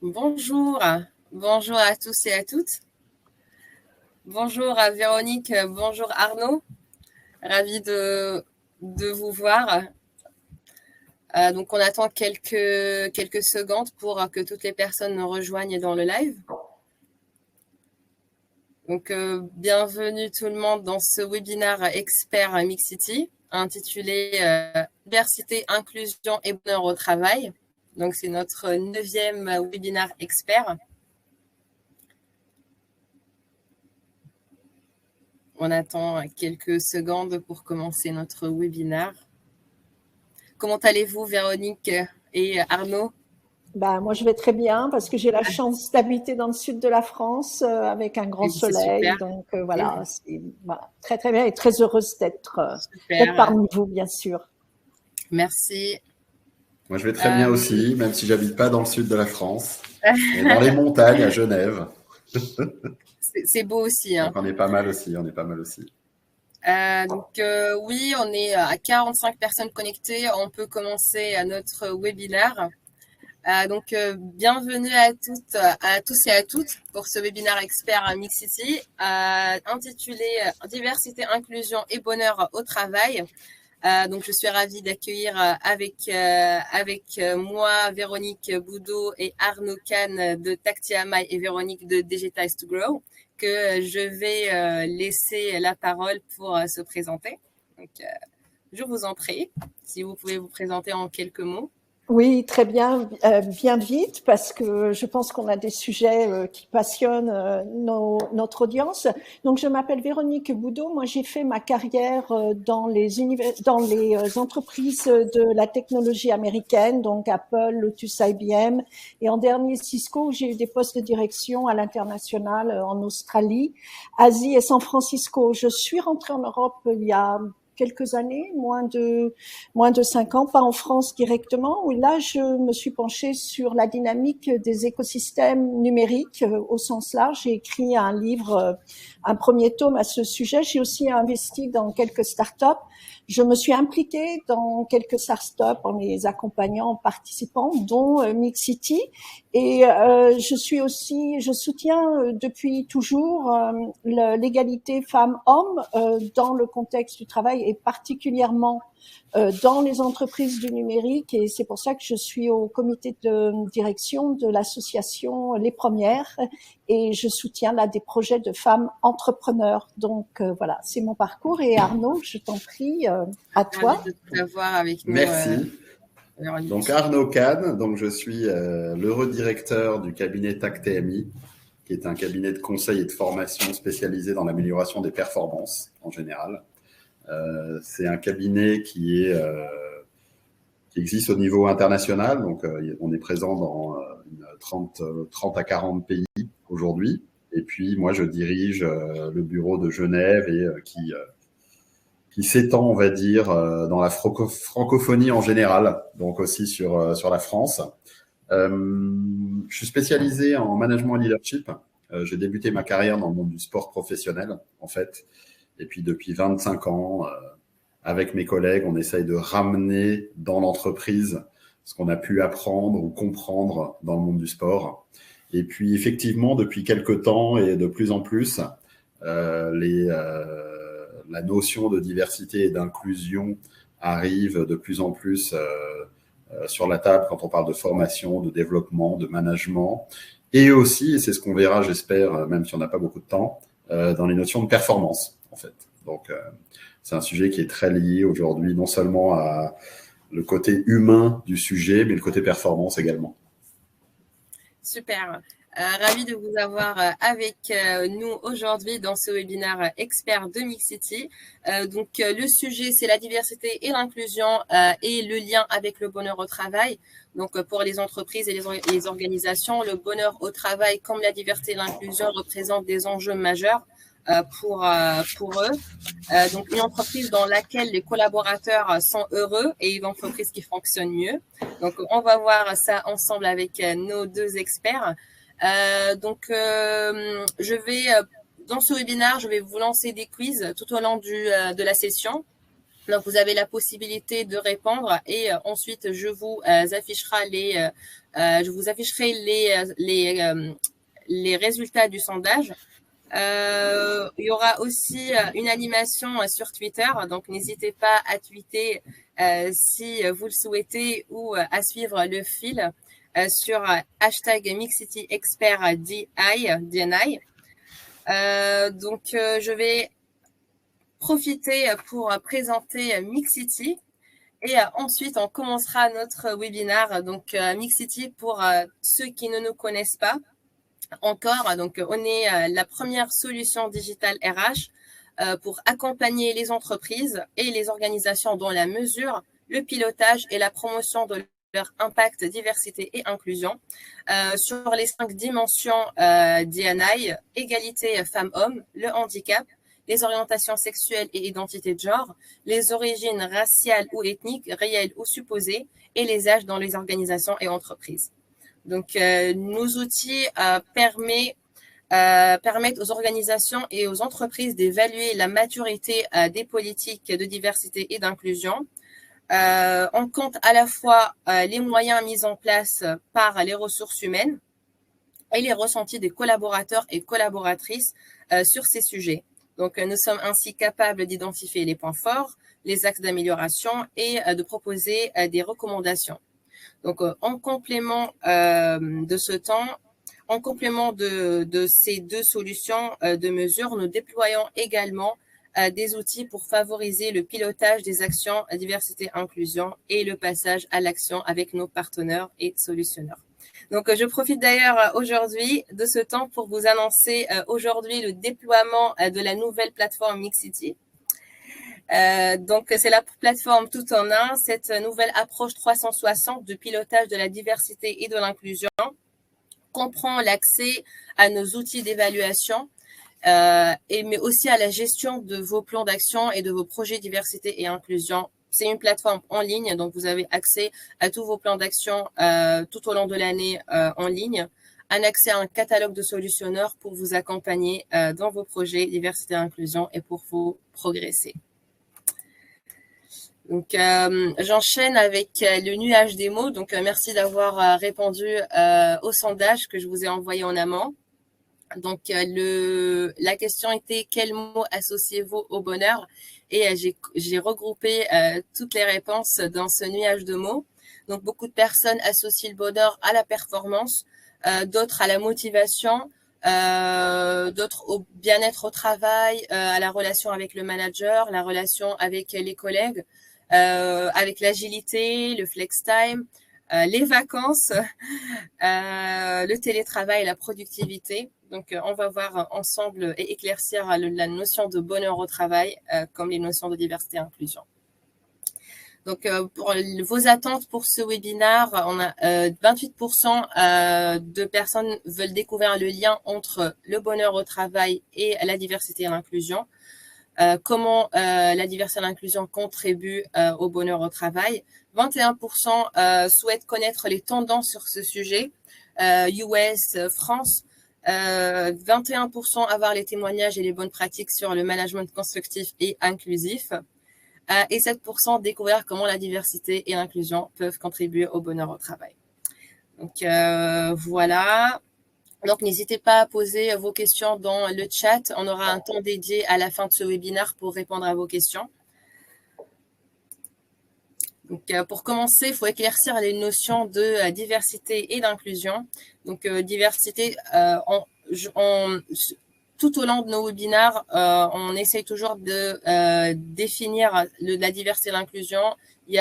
Bonjour, bonjour à tous et à toutes. Bonjour à Véronique, bonjour Arnaud. Ravi de vous voir. Donc on attend quelques secondes pour que toutes les personnes nous rejoignent dans le live. Donc bienvenue tout le monde dans ce webinaire expert Mixity intitulé Diversité, inclusion et bonheur au travail. Donc c'est notre 9e webinaire expert. On attend quelques secondes pour commencer notre webinaire. Comment allez-vous, Véronique et Arnaud? Moi, je vais très bien parce que j'ai la chance d'habiter dans le sud de la France avec un grand soleil. Donc voilà, c'est très très bien et très heureuse d'être parmi vous, bien sûr. Merci. Moi, je vais très bien aussi, même si j'habite pas dans le sud de la France, mais dans les montagnes à Genève. C'est beau aussi. Hein. Donc, on est pas mal aussi, oui, on est à 45 personnes connectées. On peut commencer notre webinaire. Bienvenue à tous et à toutes pour ce webinaire expert à Mixity intitulé Diversité, inclusion et bonheur au travail. Je suis ravie d'accueillir avec moi Véronique Boudot et Arnaud Kahn de Tactiamai et Véronique de Digitize to Grow, que je vais laisser la parole pour se présenter. Donc, je vous en prie, si vous pouvez vous présenter en quelques mots. Oui, très bien, bien vite, parce que je pense qu'on a des sujets qui passionnent notre audience. Donc, je m'appelle Véronique Boudot. Moi, j'ai fait ma carrière dans les entreprises de la technologie américaine, donc Apple, Lotus, IBM, et en dernier Cisco. J'ai eu des postes de direction à l'international en Australie, Asie et San Francisco. Je suis rentrée en Europe il y a quelques années, moins de 5 ans, pas en France directement, où là, je me suis penchée sur la dynamique des écosystèmes numériques au sens large. J'ai écrit un livre, un premier tome à ce sujet. J'ai aussi investi dans quelques startups. Je me suis impliquée dans quelques startups en les accompagnant, en participant, dont Mixity. Et je soutiens depuis toujours l'égalité femmes-hommes dans le contexte du travail et particulièrement dans les entreprises du numérique. Et c'est pour ça que je suis au comité de direction de l'association Les Premières et je soutiens là des projets de femmes entrepreneurs. Donc voilà, c'est mon parcours. Et Arnaud, je t'en prie, à toi. Ravi de t'avoir avec nous. Merci. Donc Arnaud Kahn, donc je suis l'heureux directeur du cabinet TAC-TMI, qui est un cabinet de conseil et de formation spécialisé dans l'amélioration des performances en général. C'est un cabinet qui existe au niveau international, donc on est présent dans 30 à 40 pays aujourd'hui. Et puis moi, je dirige le bureau de Genève et qui s'étend, on va dire, dans la francophonie en général, donc aussi sur la France. Je suis spécialisé en management et leadership. J'ai débuté ma carrière dans le monde du sport professionnel, en fait. Et puis, depuis 25 ans, avec mes collègues, on essaye de ramener dans l'entreprise ce qu'on a pu apprendre ou comprendre dans le monde du sport. Et puis, effectivement, depuis quelques temps et de plus en plus, la notion de diversité et d'inclusion arrive de plus en plus sur la table quand on parle de formation, de développement, de management. Et aussi, et c'est ce qu'on verra, j'espère, même si on n'a pas beaucoup de temps, dans les notions de performance, en fait. Donc, c'est un sujet qui est très lié aujourd'hui, non seulement à le côté humain du sujet, mais le côté performance également. Super. Ravi de vous avoir avec nous aujourd'hui dans ce webinaire expert de Mixity. Le sujet, c'est la diversité et l'inclusion et le lien avec le bonheur au travail. Donc, pour les entreprises et les organisations, le bonheur au travail comme la diversité et l'inclusion représentent des enjeux majeurs pour eux. Donc, une entreprise dans laquelle les collaborateurs sont heureux et une entreprise qui fonctionne mieux. Donc, on va voir ça ensemble avec nos deux experts. Dans ce webinaire, je vais vous lancer des quiz tout au long de la session. Donc, vous avez la possibilité de répondre et ensuite, je vous afficherai les résultats du sondage. Il y aura aussi une animation sur Twitter, donc n'hésitez pas à tweeter si vous le souhaitez ou à suivre le fil sur hashtag MixCityExpertDNI. Donc, je vais profiter pour présenter Mixcity et ensuite on commencera notre webinaire. Donc, Mixcity, pour ceux qui ne nous connaissent pas encore, donc on est la première solution digitale RH pour accompagner les entreprises et les organisations dans la mesure, le pilotage et la promotion de leur impact, diversité et inclusion sur les 5 dimensions D&I, égalité femmes-hommes, le handicap, les orientations sexuelles et identité de genre, les origines raciales ou ethniques, réelles ou supposées, et les âges dans les organisations et entreprises. Donc, nos outils permettent aux organisations et aux entreprises d'évaluer la maturité des politiques de diversité et d'inclusion. On compte à la fois les moyens mis en place par les ressources humaines et les ressentis des collaborateurs et collaboratrices sur ces sujets. Donc, nous sommes ainsi capables d'identifier les points forts, les axes d'amélioration et de proposer des recommandations. Donc, en complément de ce temps, en complément de ces 2 solutions de mesure, nous déployons également des outils pour favoriser le pilotage des actions diversité-inclusion et le passage à l'action avec nos partenaires et solutionneurs. Donc, je profite d'ailleurs aujourd'hui de ce temps pour vous annoncer aujourd'hui le déploiement de la nouvelle plateforme Mixcity. Donc, c'est la plateforme tout en un. Cette nouvelle approche 360 du pilotage de la diversité et de l'inclusion comprend l'accès à nos outils d'évaluation, mais aussi à la gestion de vos plans d'action et de vos projets diversité et inclusion. C'est une plateforme en ligne, donc vous avez accès à tous vos plans d'action tout au long de l'année en ligne, un accès à un catalogue de solutionneurs pour vous accompagner dans vos projets diversité et inclusion et pour vous progresser. Donc, j'enchaîne avec le nuage des mots. Donc, merci d'avoir répondu au sondage que je vous ai envoyé en amont. Donc, la question était quels mots associez-vous au bonheur? Et j'ai regroupé toutes les réponses dans ce nuage de mots. Donc, beaucoup de personnes associent le bonheur à la performance, d'autres à la motivation, d'autres au bien-être au travail, à la relation avec le manager, la relation avec les collègues, avec l'agilité, le flex time, les vacances, le télétravail, la productivité. Donc, on va voir ensemble et éclaircir la notion de bonheur au travail comme les notions de diversité et inclusion. Donc, pour vos attentes pour ce webinaire, on a 28% de personnes veulent découvrir le lien entre le bonheur au travail et la diversité et l'inclusion. Comment la diversité et l'inclusion contribue au bonheur au travail. 21% souhaitent connaître les tendances sur ce sujet, US, France. 21% avoir les témoignages et les bonnes pratiques sur le management constructif et inclusif. Et 7% découvrir comment la diversité et l'inclusion peuvent contribuer au bonheur au travail. Donc, voilà. Donc, n'hésitez pas à poser vos questions dans le chat. On aura un temps dédié à la fin de ce webinaire pour répondre à vos questions. Donc, pour commencer, il faut éclaircir les notions de diversité et d'inclusion. Donc, diversité, tout au long de nos webinaires, on essaye toujours de définir la diversité et l'inclusion. Il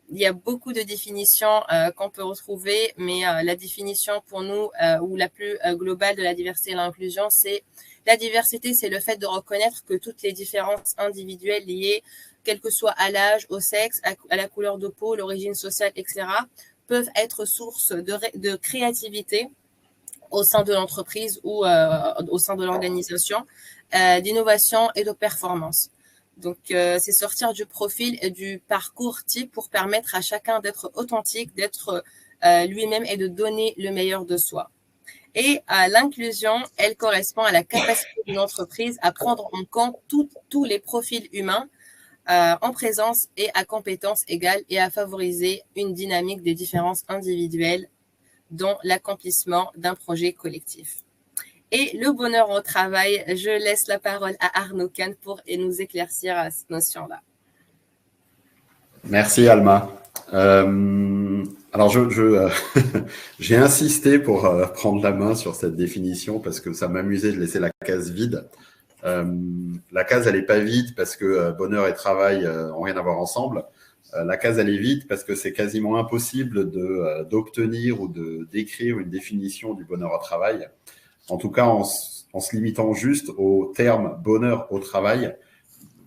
y a beaucoup de définitions qu'on peut retrouver, mais la définition pour nous, ou la plus globale de la diversité et l'inclusion, c'est la diversité, c'est le fait de reconnaître que toutes les différences individuelles liées, quel que soit à l'âge, au sexe, à la couleur de peau, l'origine sociale, etc., peuvent être source de créativité au sein de l'entreprise ou au sein de l'organisation, d'innovation et de performance. Donc, c'est sortir du profil et du parcours type pour permettre à chacun d'être authentique, d'être lui-même et de donner le meilleur de soi. Et l'inclusion, elle correspond à la capacité d'une entreprise à prendre en compte tous les profils humains en présence et à compétences égales et à favoriser une dynamique des différences individuelles dans l'accomplissement d'un projet collectif. Et le bonheur au travail, je laisse la parole à Arnaud Kahn pour nous éclaircir à cette notion-là. Merci Alma. Alors j'ai insisté pour prendre la main sur cette définition parce que ça m'amusait de laisser la case vide. La case elle est pas vide parce que bonheur et travail ont rien à voir ensemble. La case elle est vide parce que c'est quasiment impossible d'obtenir ou de d'écrire une définition du bonheur au travail. En tout cas, en se limitant juste au terme bonheur au travail,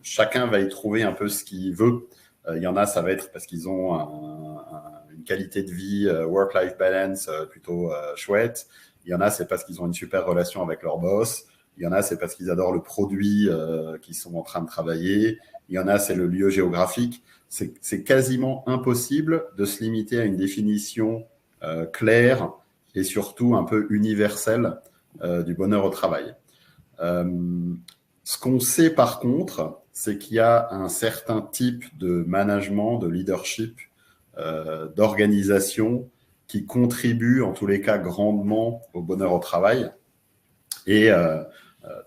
chacun va y trouver un peu ce qu'il veut. Il y en a, ça va être parce qu'ils ont une qualité de vie, work-life balance plutôt chouette. Il y en a, c'est parce qu'ils ont une super relation avec leur boss. Il y en a, c'est parce qu'ils adorent le produit qu'ils sont en train de travailler. Il y en a, c'est le lieu géographique. C'est quasiment impossible de se limiter à une définition claire et surtout un peu universelle du bonheur au travail. Ce qu'on sait par contre, c'est qu'il y a un certain type de management, de leadership, d'organisation qui contribue en tous les cas grandement au bonheur au travail. Et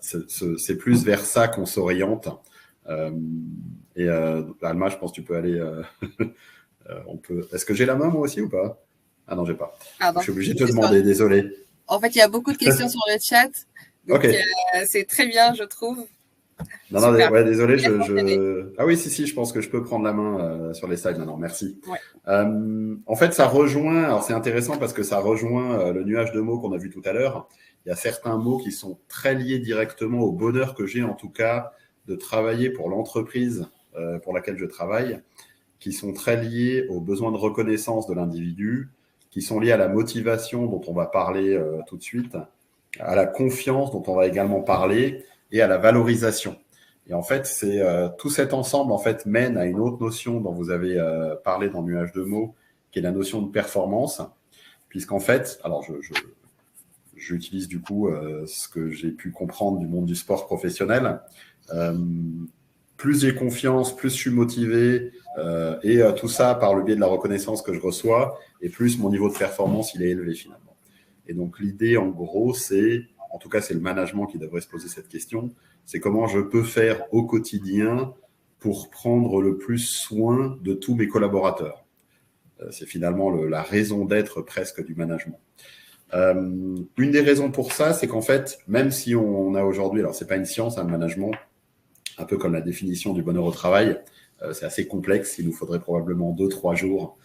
c'est plus vers ça qu'on s'oriente. Alma, je pense que tu peux aller... Est-ce que j'ai la main moi aussi ou pas? Ah non, j'ai pas. Pardon. Je suis obligé de te demander, désolé. En fait, il y a beaucoup de questions sur le chat. Donc, okay. C'est très bien, je trouve. Non, ouais, désolé. Ah oui, si, je pense que je peux prendre la main sur les slides maintenant. Merci. Ouais. En fait, ça rejoint, alors c'est intéressant parce que ça rejoint le nuage de mots qu'on a vu tout à l'heure. Il y a certains mots qui sont très liés directement au bonheur que j'ai, en tout cas, de travailler pour l'entreprise pour laquelle je travaille, qui sont très liés aux besoins de reconnaissance de l'individu, qui sont liés à la motivation dont on va parler tout de suite, à la confiance dont on va également parler et à la valorisation. Et en fait, c'est tout cet ensemble en fait mène à une autre notion dont vous avez parlé dans Nuage de mots, qui est la notion de performance, puisqu'en fait, alors j'utilise du coup ce que j'ai pu comprendre du monde du sport professionnel. Plus j'ai confiance, plus je suis motivé, et tout ça par le biais de la reconnaissance que je reçois, et plus mon niveau de performance il est élevé finalement. Et donc l'idée en gros, en tout cas c'est le management qui devrait se poser cette question, c'est comment je peux faire au quotidien pour prendre le plus soin de tous mes collaborateurs. C'est finalement la raison d'être presque du management. Une des raisons pour ça, c'est qu'en fait, même si on a aujourd'hui, alors c'est pas une science, le management, un peu comme la définition du bonheur au travail, c'est assez complexe, il nous faudrait probablement 2-3 jours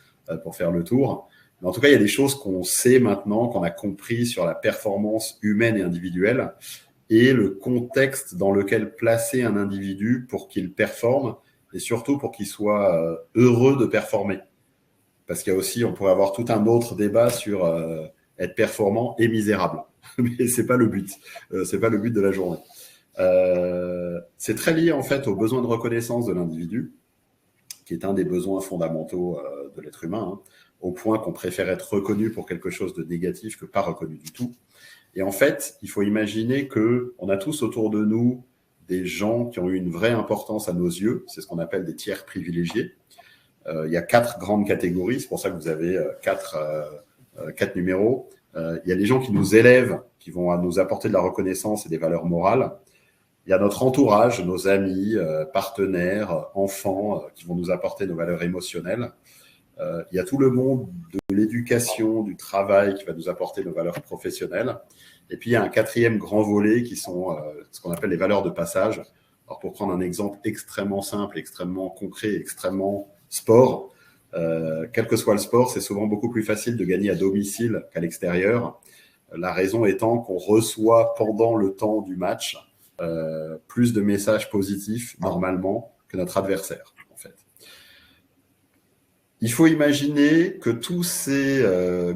pour faire le tour. Mais en tout cas, il y a des choses qu'on sait maintenant, qu'on a compris sur la performance humaine et individuelle et le contexte dans lequel placer un individu pour qu'il performe et surtout pour qu'il soit heureux de performer. Parce qu'il y a aussi, on pourrait avoir tout un autre débat sur être performant et misérable. Mais c'est pas le but. C'est pas le but de la journée. C'est très lié en fait au besoin de reconnaissance de l'individu, qui est un des besoins fondamentaux de l'être humain, hein, au point qu'on préfère être reconnu pour quelque chose de négatif que pas reconnu du tout. Et en fait, il faut imaginer qu'on a tous autour de nous des gens qui ont eu une vraie importance à nos yeux, c'est ce qu'on appelle des tiers privilégiés. Il y a 4 grandes catégories, c'est pour ça que vous avez 4 numéros. Il y a les gens qui nous élèvent, qui vont nous apporter de la reconnaissance et des valeurs morales. Il y a notre entourage, nos amis, partenaires, enfants, qui vont nous apporter nos valeurs émotionnelles. Il y a tout le monde de l'éducation, du travail, qui va nous apporter nos valeurs professionnelles. Et puis, il y a un 4e grand volet qui sont ce qu'on appelle les valeurs de passage. Alors, pour prendre un exemple extrêmement simple, extrêmement concret, extrêmement sport, quel que soit le sport, c'est souvent beaucoup plus facile de gagner à domicile qu'à l'extérieur. La raison étant qu'on reçoit pendant le temps du match plus de messages positifs normalement que notre adversaire, en fait. Il faut imaginer que tous ces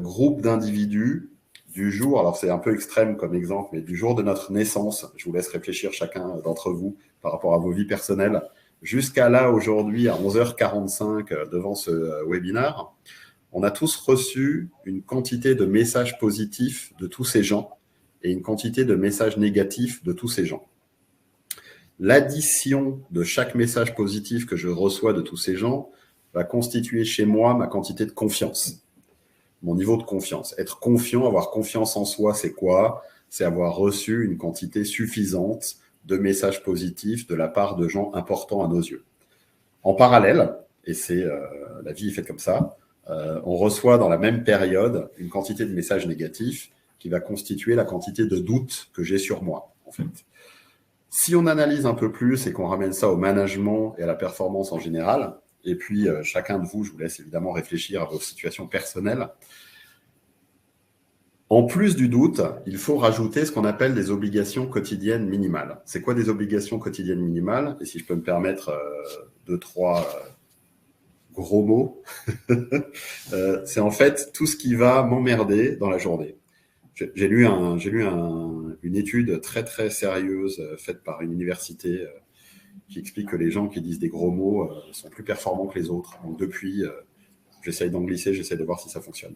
groupes d'individus du jour, alors c'est un peu extrême comme exemple, mais du jour de notre naissance, je vous laisse réfléchir chacun d'entre vous par rapport à vos vies personnelles, jusqu'à là aujourd'hui à 11h45 devant ce webinaire, on a tous reçu une quantité de messages positifs de tous ces gens et une quantité de messages négatifs de tous ces gens. L'addition de chaque message positif que je reçois de tous ces gens va constituer chez moi ma quantité de confiance, mon niveau de confiance. Être confiant, avoir confiance en soi, c'est quoi? C'est avoir reçu une quantité suffisante de messages positifs de la part de gens importants à nos yeux. En parallèle, et c'est la vie est faite comme ça, on reçoit dans la même période une quantité de messages négatifs qui va constituer la quantité de doutes que j'ai sur moi, en fait. Si on analyse un peu plus et qu'on ramène ça au management et à la performance en général, et puis chacun de vous, je vous laisse évidemment réfléchir à vos situations personnelles, en plus du doute, il faut rajouter ce qu'on appelle des obligations quotidiennes minimales. C'est quoi des obligations quotidiennes minimales? Et si je peux me permettre 2-3 gros mots, c'est en fait tout ce qui va m'emmerder dans la journée. J'ai lu une étude très très sérieuse faite par une université qui explique que les gens qui disent des gros mots sont plus performants que les autres. Donc depuis, j'essaye d'en glisser, j'essaye de voir si ça fonctionne.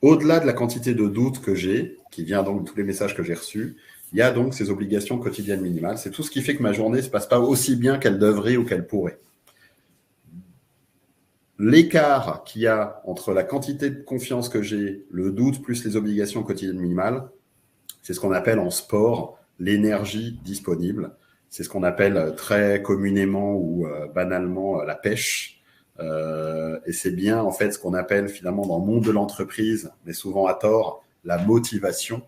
Au-delà de la quantité de doutes que j'ai, qui vient donc de tous les messages que j'ai reçus, il y a donc ces obligations quotidiennes minimales. C'est tout ce qui fait que ma journée ne se passe pas aussi bien qu'elle devrait ou qu'elle pourrait. L'écart qu'il y a entre la quantité de confiance que j'ai, le doute plus les obligations quotidiennes minimales, c'est ce qu'on appelle en sport l'énergie disponible. C'est ce qu'on appelle très communément ou banalement la pêche. Et c'est bien en fait ce qu'on appelle finalement dans le monde de l'entreprise, mais souvent à tort, la motivation.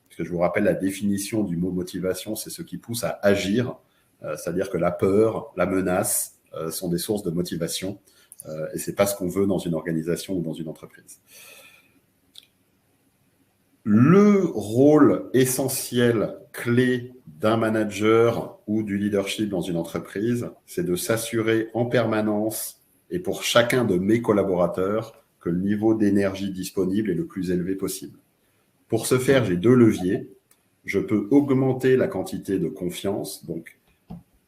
Parce que je vous rappelle la définition du mot motivation, c'est ce qui pousse à agir. C'est-à-dire que la peur, la menace sont des sources de motivation. Et c'est pas ce qu'on veut dans une organisation ou dans une entreprise. Le rôle essentiel, clé d'un manager ou du leadership dans une entreprise, c'est de s'assurer en permanence et pour chacun de mes collaborateurs que le niveau d'énergie disponible est le plus élevé possible. Pour ce faire, j'ai 2 leviers. Je peux augmenter la quantité de confiance, donc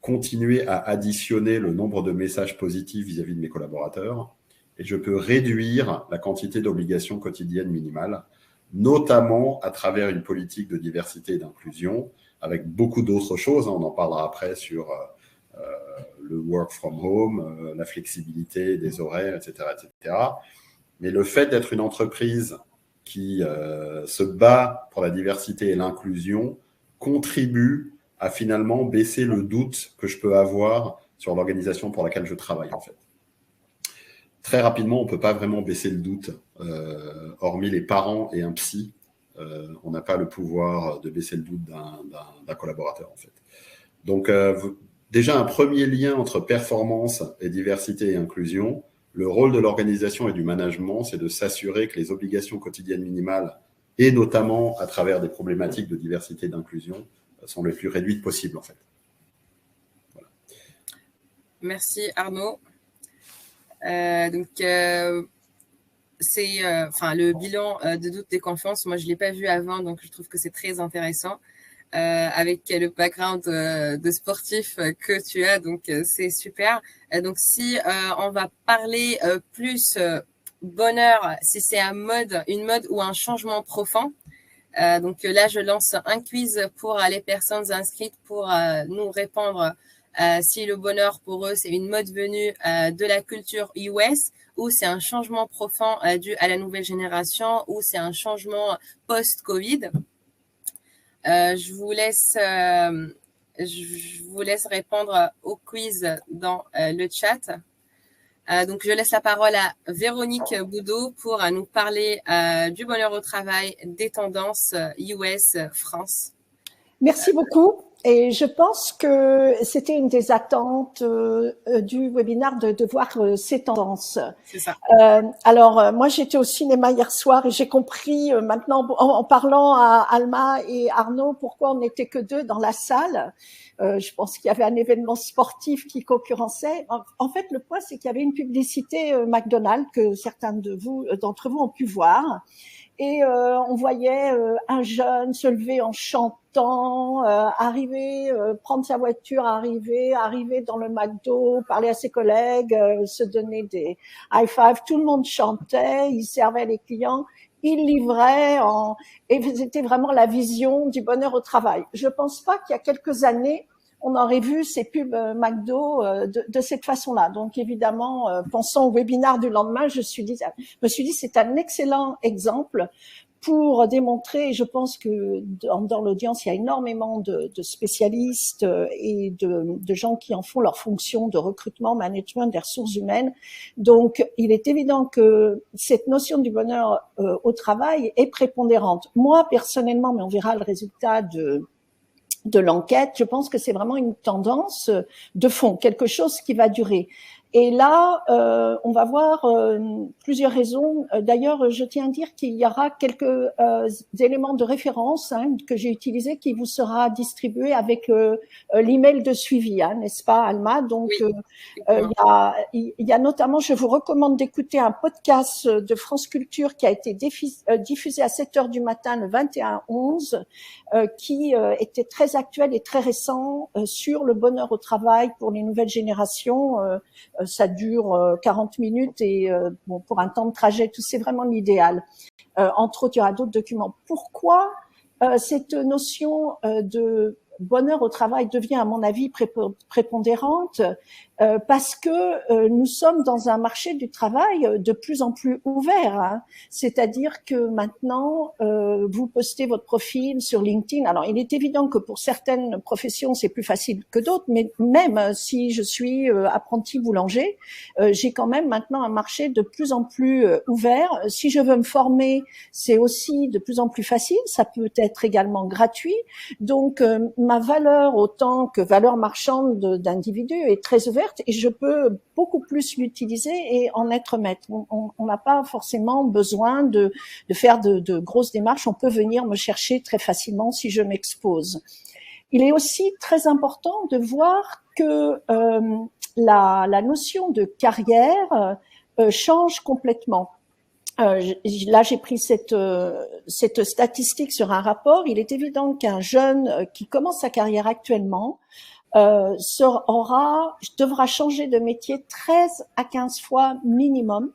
continuer à additionner le nombre de messages positifs vis-à-vis de mes collaborateurs, et je peux réduire la quantité d'obligations quotidiennes minimales, notamment à travers une politique de diversité et d'inclusion, avec beaucoup d'autres choses. On en parlera après sur le work from home, la flexibilité des horaires, etc., etc. Mais le fait d'être une entreprise qui se bat pour la diversité et l'inclusion contribue à finalement baisser le doute que je peux avoir sur l'organisation pour laquelle je travaille, en fait. Très rapidement, on ne peut pas vraiment baisser le doute, hormis les parents et un psy. On n'a pas le pouvoir de baisser le doute d'un collaborateur, en fait. Donc, déjà, un premier lien entre performance et diversité et inclusion. Le rôle de l'organisation et du management, c'est de s'assurer que les obligations quotidiennes minimales, et notamment à travers des problématiques de diversité et d'inclusion, sont les plus réduites possibles, en fait. Voilà. Merci, Arnaud. C'est le bilan de doute et confiance. Moi, je ne l'ai pas vu avant, donc je trouve que c'est très intéressant. Avec le background de sportif que tu as, donc c'est super. Donc, si on va parler plus bonheur, si c'est une mode ou un changement profond, donc là, je lance un quiz pour les personnes inscrites pour nous répondre si le bonheur pour eux, c'est une mode venue de la culture US ou c'est un changement profond dû à la nouvelle génération ou c'est un changement post-Covid. Je vous laisse répondre au quiz dans le chat. Donc, je laisse la parole à Véronique Boudot pour nous parler du bonheur au travail, des tendances US, France. Merci beaucoup. Et je pense que c'était une des attentes du webinaire de voir ces tendances. C'est ça. Alors, moi, j'étais au cinéma hier soir et j'ai compris maintenant, en parlant à Alma et Arnaud, pourquoi on n'était que 2 dans la salle. Je pense qu'il y avait un événement sportif qui concurrençait. En fait, le point, c'est qu'il y avait une publicité McDonald's que certains d'entre vous ont pu voir. Et on voyait un jeune se lever en chantant, arriver, prendre sa voiture, arriver dans le McDo, parler à ses collègues, se donner des high five. Tout le monde chantait, il servait les clients. il livrait et c'était vraiment la vision du bonheur au travail. Je pense pas qu'il y a quelques années, on aurait vu ces pubs McDo de cette façon-là. Donc évidemment, pensant au webinaire du lendemain, je me suis dit c'est un excellent exemple pour démontrer, et je pense que dans l'audience, il y a énormément de spécialistes et de gens qui en font leur fonction de recrutement, management des ressources humaines. Donc, il est évident que cette notion du bonheur au travail est prépondérante. Moi, personnellement, mais on verra le résultat de l'enquête, je pense que c'est vraiment une tendance de fond, quelque chose qui va durer. Et là, on va voir plusieurs raisons. D'ailleurs, je tiens à dire qu'il y aura quelques éléments de référence que j'ai utilisés qui vous sera distribué avec l'email de suivi, n'est-ce pas, Alma? Donc, oui, il y a notamment, je vous recommande d'écouter un podcast de France Culture qui a été diffusé à 7 heures du matin le 21/11, qui était très actuel et très récent sur le bonheur au travail pour les nouvelles générations. Ça dure 40 minutes et bon, pour un temps de trajet, tout c'est vraiment l'idéal. Entre autres, il y aura d'autres documents. Pourquoi cette notion de bonheur au travail devient, à mon avis, prépondérante? Parce que nous sommes dans un marché du travail de plus en plus ouvert. C'est-à-dire que maintenant, vous postez votre profil sur LinkedIn. Alors, il est évident que pour certaines professions, c'est plus facile que d'autres, mais même si je suis apprenti boulanger, j'ai quand même maintenant un marché de plus en plus ouvert. Si je veux me former, c'est aussi de plus en plus facile. Ça peut être également gratuit. Donc, ma valeur, autant que valeur marchande d'individu, est très ouverte et je peux beaucoup plus l'utiliser et en être maître. On n'a pas forcément besoin de faire de grosses démarches. On peut venir me chercher très facilement si je m'expose. Il est aussi très important de voir que la notion de carrière change complètement. Là, j'ai pris cette statistique sur un rapport. Il est évident qu'un jeune qui commence sa carrière actuellement devra changer de métier 13 à 15 fois minimum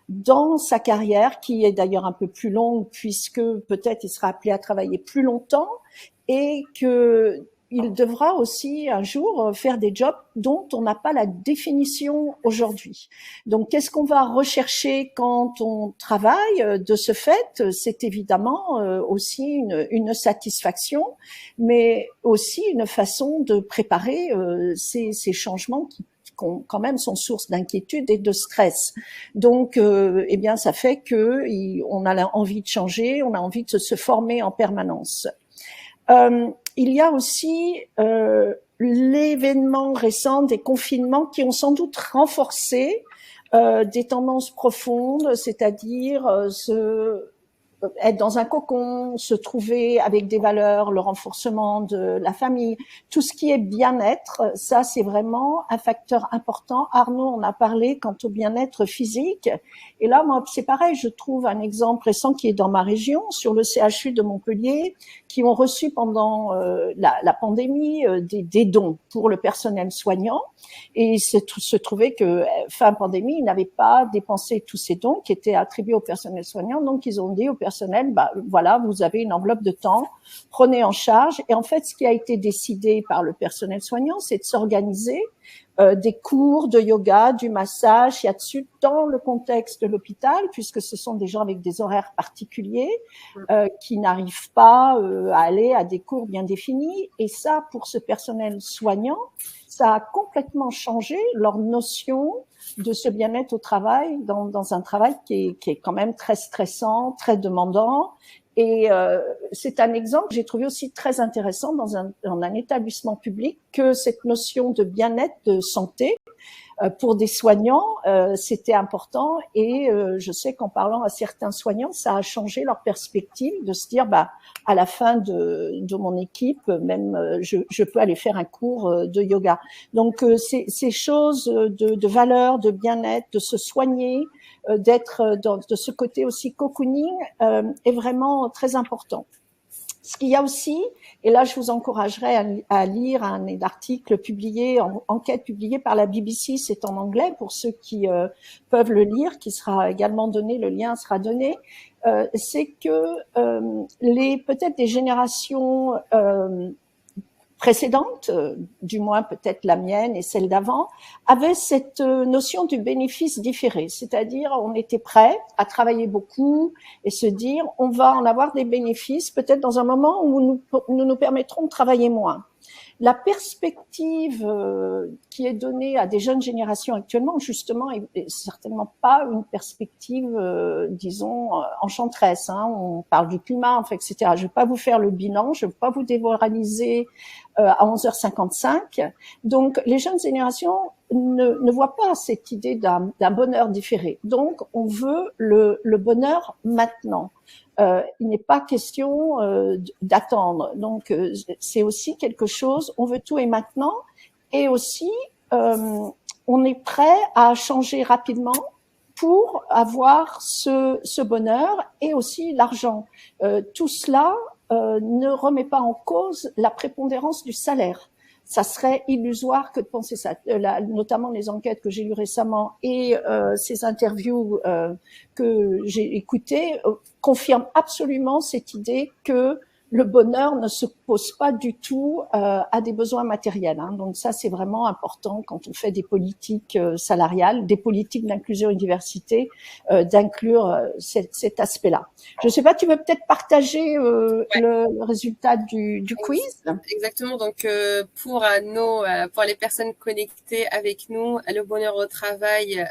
dans sa carrière, qui est d'ailleurs un peu plus longue puisque peut-être il sera appelé à travailler plus longtemps et que il devra aussi un jour faire des jobs dont on n'a pas la définition aujourd'hui. Donc, qu'est-ce qu'on va rechercher quand on travaille? De ce fait, c'est évidemment aussi une satisfaction, mais aussi une façon de préparer ces changements qui quand même sont source d'inquiétude et de stress. Donc, eh bien, ça fait que on a envie de changer, on a envie de se former en permanence. Il y a aussi l'événement récent des confinements qui ont sans doute renforcé des tendances profondes, c'est-à-dire être dans un cocon, se trouver avec des valeurs, le renforcement de la famille, tout ce qui est bien-être, ça c'est vraiment un facteur important. Arnaud en a parlé quant au bien-être physique. Et là, moi, c'est pareil, je trouve un exemple récent qui est dans ma région, sur le CHU de Montpellier, qui ont reçu pendant la pandémie des dons pour le personnel soignant. Et il se trouvait que fin pandémie, ils n'avaient pas dépensé tous ces dons qui étaient attribués au personnel soignant. Donc, ils ont dit au personnel, voilà, vous avez une enveloppe de temps, prenez en charge. Et en fait, ce qui a été décidé par le personnel soignant, c'est de s'organiser des cours de yoga, du massage, il y a dessus dans le contexte de l'hôpital, puisque ce sont des gens avec des horaires particuliers qui n'arrivent pas à aller à des cours bien définis. Et ça, pour ce personnel soignant, ça a complètement changé leur notion de ce bien-être au travail, dans un travail qui est quand même très stressant, très demandant. Et c'est un exemple que j'ai trouvé aussi très intéressant dans un établissement public, que cette notion de bien-être, de santé, pour des soignants, c'était important. Et je sais qu'en parlant à certains soignants, ça a changé leur perspective de se dire, à la fin de mon équipe, même je peux aller faire un cours de yoga. Donc ces choses de valeur, de bien-être, de se soigner, d'être de ce côté aussi cocooning est vraiment très important. Ce qu'il y a aussi, et là je vous encouragerais à lire un article publié, enquête publiée par la BBC, c'est en anglais pour ceux qui peuvent le lire, qui sera également donné, le lien sera donné, c'est que peut-être des générations précédentes, du moins peut-être la mienne et celle d'avant, avaient cette notion du bénéfice différé, c'est-à-dire on était prêt à travailler beaucoup et se dire on va en avoir des bénéfices peut-être dans un moment où nous permettrons de travailler moins. La perspective qui est donnée à des jeunes générations actuellement, justement, est certainement pas une perspective, disons, enchanteresse. Hein. On parle du climat, enfin, etc. Je ne vais pas vous faire le bilan, je ne vais pas vous démoraliser à 11h55. Donc, les jeunes générations ne voient pas cette idée d'un bonheur différé. Donc, on veut le bonheur maintenant. Il n'est pas question d'attendre. Donc, c'est aussi quelque chose, on veut tout et maintenant. Et aussi, on est prêt à changer rapidement pour avoir ce bonheur et aussi l'argent. Tout cela ne remet pas en cause la prépondérance du salaire. Ça serait illusoire que de penser ça. Notamment les enquêtes que j'ai lues récemment et ces interviews que j'ai écoutées confirment absolument cette idée que le bonheur ne se pose pas du tout à des besoins matériels. Hein. Donc ça, c'est vraiment important quand on fait des politiques salariales, des politiques d'inclusion et diversité, d'inclure cet aspect-là. Je ne sais pas, tu veux peut-être partager le résultat du quiz? Exactement. Donc pour les personnes connectées avec nous, le bonheur au travail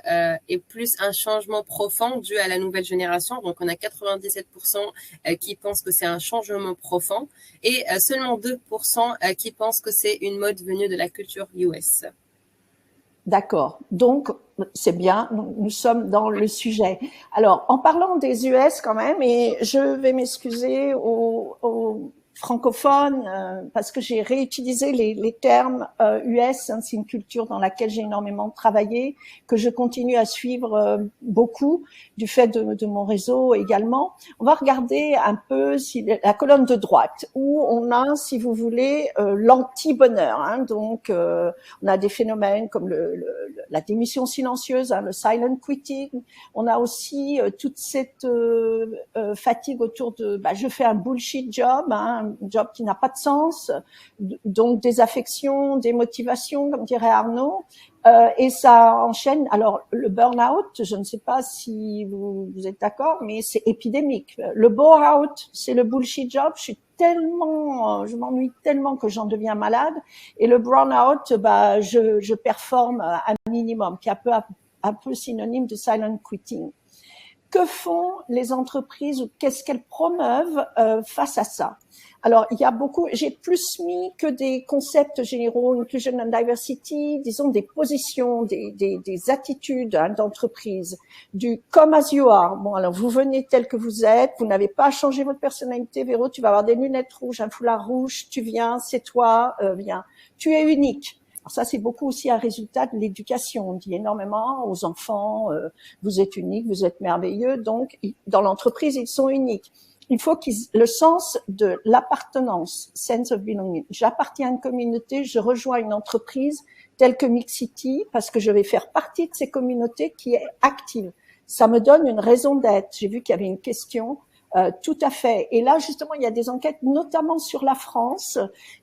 est plus un changement profond dû à la nouvelle génération. Donc on a 97% qui pensent que c'est un changement profond et seulement 2% qui pensent que c'est une mode venue de la culture US. D'accord. Donc, c'est bien, nous sommes dans le sujet. Alors, en parlant des US quand même, et je vais m'excuser aux francophones parce que j'ai réutilisé les termes US, hein, c'est une culture dans laquelle j'ai énormément travaillé, que je continue à suivre beaucoup du fait de mon réseau également. On va regarder un peu la colonne de droite où on a, si vous voulez, l'anti-bonheur. Hein, donc, on a des phénomènes comme la démission silencieuse, hein, le silent quitting. On a aussi toute cette fatigue autour de je fais un bullshit job, hein, un job qui n'a pas de sens, donc des affections, des motivations, comme dirait Arnaud, et ça enchaîne. Alors le burn-out, je ne sais pas si vous êtes d'accord, mais c'est épidémique. Le bore-out, c'est le bullshit job. Je m'ennuie tellement que j'en deviens malade. Et le burn-out, je performe un minimum, qui est un peu synonyme de silent quitting. Que font les entreprises ou qu'est-ce qu'elles promeuvent face à ça? Alors, il y a beaucoup, j'ai plus mis que des concepts généraux, inclusion and diversity, disons des positions, des attitudes hein, d'entreprise, du come as you are. Bon, alors vous venez tel que vous êtes, vous n'avez pas changé votre personnalité, Véro, tu vas avoir des lunettes rouges, un foulard rouge, tu viens, c'est toi, viens. Tu es unique. Alors ça, c'est beaucoup aussi un résultat de l'éducation. On dit énormément aux enfants, vous êtes unique, vous êtes merveilleux, donc dans l'entreprise, ils sont uniques. Il faut le sens de l'appartenance, sense of belonging. J'appartiens à une communauté, je rejoins une entreprise telle que Mixity parce que je vais faire partie de ces communautés qui est active. Ça me donne une raison d'être. J'ai vu qu'il y avait une question. Tout à fait. Et là, justement, il y a des enquêtes, notamment sur la France,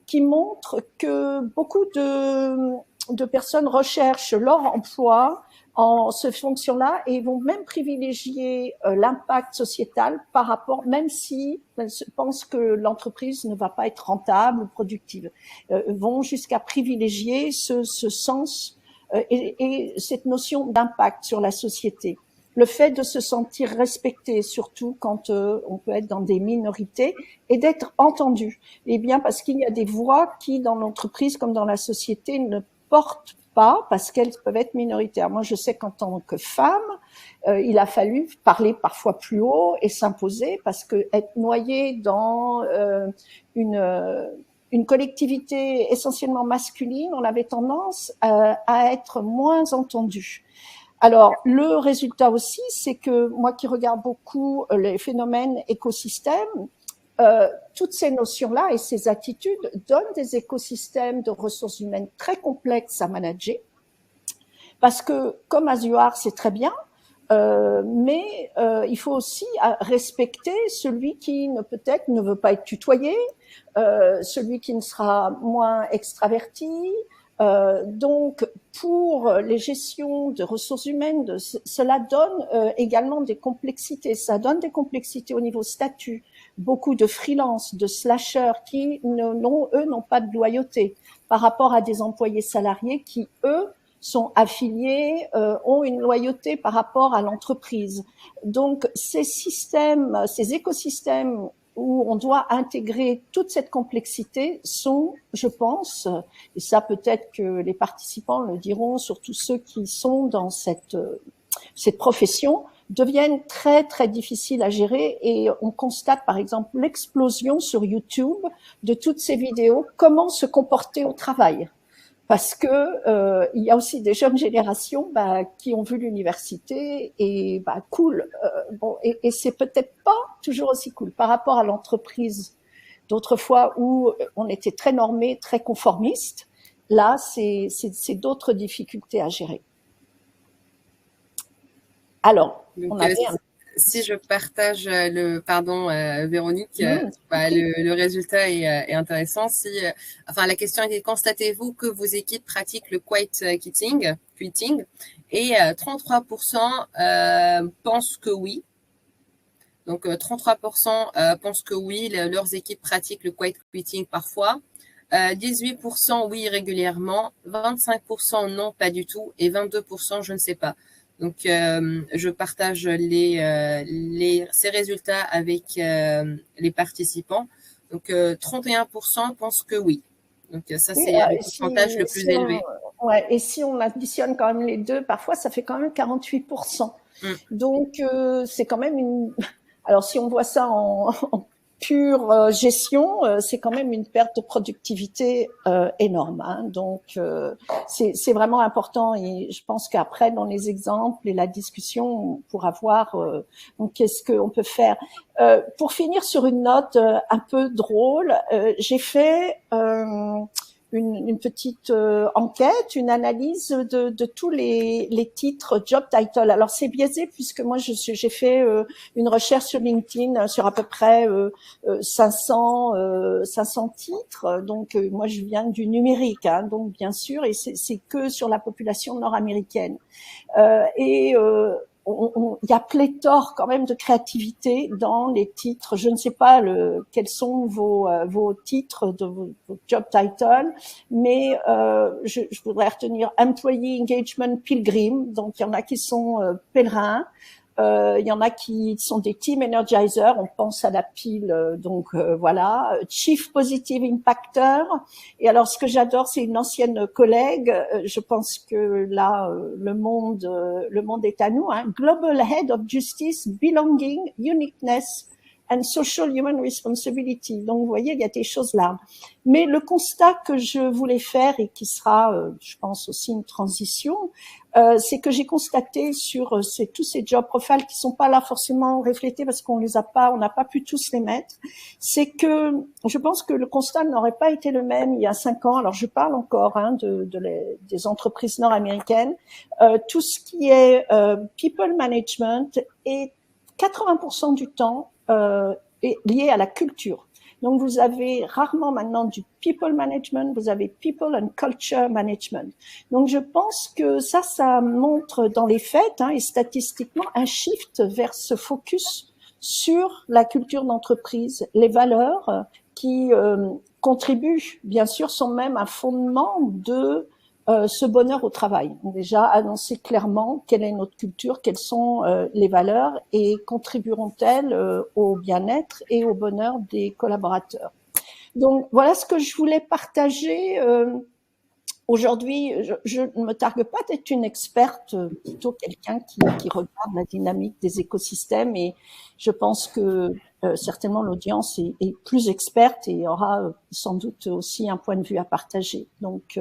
qui montrent que beaucoup de personnes recherchent leur emploi en ce fonction-là et vont même privilégier l'impact sociétal par rapport, même si elles pensent que l'entreprise ne va pas être rentable ou productive, vont jusqu'à privilégier ce sens et cette notion d'impact sur la société. Le fait de se sentir respecté, surtout quand on peut être dans des minorités, et d'être entendu. Eh bien, parce qu'il y a des voix qui, dans l'entreprise comme dans la société, ne portent pas parce qu'elles peuvent être minoritaires. Moi, je sais qu'en tant que femme, il a fallu parler parfois plus haut et s'imposer parce que être noyée dans une collectivité essentiellement masculine, on avait tendance à être moins entendue. Alors, le résultat aussi, c'est que moi qui regarde beaucoup les phénomènes écosystèmes, toutes ces notions-là et ces attitudes donnent des écosystèmes de ressources humaines très complexes à manager. Parce que, comme Azuar, c'est très bien, mais il faut aussi respecter celui qui peut-être ne veut pas être tutoyé, celui qui ne sera moins extraverti. Donc, pour les gestions de ressources humaines, cela donne également des complexités. Ça donne des complexités au niveau statut. Beaucoup de freelance, de slasheurs qui, eux, n'ont pas de loyauté par rapport à des employés salariés qui, eux, sont affiliés, ont une loyauté par rapport à l'entreprise. Donc, ces systèmes, ces écosystèmes où on doit intégrer toute cette complexité sont, je pense, et ça peut-être que les participants le diront, surtout ceux qui sont dans cette profession, deviennent très, très difficiles à gérer et on constate par exemple l'explosion sur YouTube de toutes ces vidéos, comment se comporter au travail. Parce que il y a aussi des jeunes générations qui ont vu l'université et cool. Bon, et c'est peut-être pas toujours aussi cool par rapport à l'entreprise d'autrefois où on était très normé, très conformiste. Là, c'est d'autres difficultés à gérer. Alors, donc, si je partage Véronique, le résultat est intéressant. La question était, constatez-vous que vos équipes pratiquent le quiet quitting et 33% pensent que oui. Donc 33% pensent que oui, leurs équipes pratiquent le quiet quitting parfois. 18% oui régulièrement, 25% non pas du tout et 22% je ne sais pas. Donc, je partage ces résultats avec les participants. Donc, 31% pensent que oui. Donc, ça, c'est le pourcentage le plus élevé. Et si on additionne quand même les deux, parfois, ça fait quand même 48%. Donc, c'est quand même une... Alors, si on voit ça en pure gestion, c'est quand même une perte de productivité énorme. Hein. Donc, c'est vraiment important. Et je pense qu'après, dans les exemples et la discussion, on pourra voir qu'est-ce qu'on peut faire. Pour finir sur une note un peu drôle, j'ai fait une petite enquête, une analyse de tous les titres job title. Alors c'est biaisé puisque moi j'ai fait une recherche sur LinkedIn sur à peu près 500 titres. Donc moi je viens du numérique, hein, donc bien sûr, et c'est que sur la population nord-américaine. Il y a pléthore quand même de créativité dans les titres. Je ne sais pas quels sont vos titres de vos job titles, mais je voudrais retenir Employee Engagement Pilgrim. Donc il y en a qui sont pèlerins. Il y en a qui sont des team energizers, on pense à la pile, voilà. Chief Positive Impactor. Et alors, ce que j'adore, c'est une ancienne collègue. Je pense que là, le monde est à nous. Hein. Global Head of Justice, Belonging, Uniqueness and Social Human Responsibility. Donc, vous voyez, il y a des choses là. Mais le constat que je voulais faire et qui sera, je pense, aussi une transition, c'est que j'ai constaté sur tous ces job profiles qui sont pas là forcément reflétés parce qu'on n'a pas pu tous les mettre, c'est que je pense que le constat n'aurait pas été le même il y a 5 ans. Alors je parle encore des entreprises nord-américaines. Tout ce qui est people management est 80% du temps est lié à la culture. Donc, vous avez rarement maintenant du people management, vous avez people and culture management. Donc, je pense que ça montre dans les faits et statistiquement un shift vers ce focus sur la culture d'entreprise, les valeurs qui contribuent, bien sûr, sont même un fondement de ce bonheur au travail. Déjà, annoncer clairement quelle est notre culture, quelles sont les valeurs et contribueront-elles au bien-être et au bonheur des collaborateurs. Donc, voilà ce que je voulais partager. Aujourd'hui, je ne me targue pas d'être une experte, plutôt quelqu'un qui regarde la dynamique des écosystèmes et je pense que certainement l'audience est plus experte et aura sans doute aussi un point de vue à partager. Donc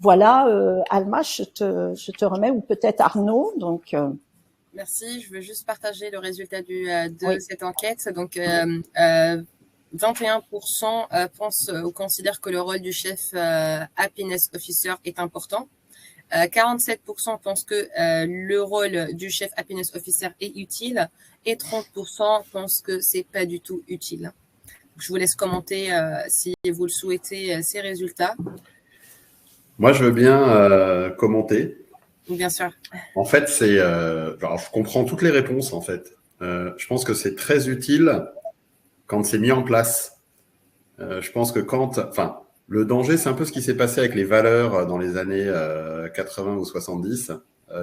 voilà, Alma, je te remets, ou peut-être Arnaud. Donc merci, je veux juste partager le résultat de cette enquête. Donc 21% pensent ou considèrent que le rôle du chef Happiness Officer est important. 47% pensent que le rôle du chef Happiness Officer est utile et 30% pensent que c'est pas du tout utile. Je vous laisse commenter si vous le souhaitez ces résultats. Moi, je veux bien commenter. Bien sûr. En fait, je comprends toutes les réponses, en fait. Je pense que c'est très utile quand c'est mis en place. Je pense que le danger, c'est un peu ce qui s'est passé avec les valeurs dans les années 80 ou 70.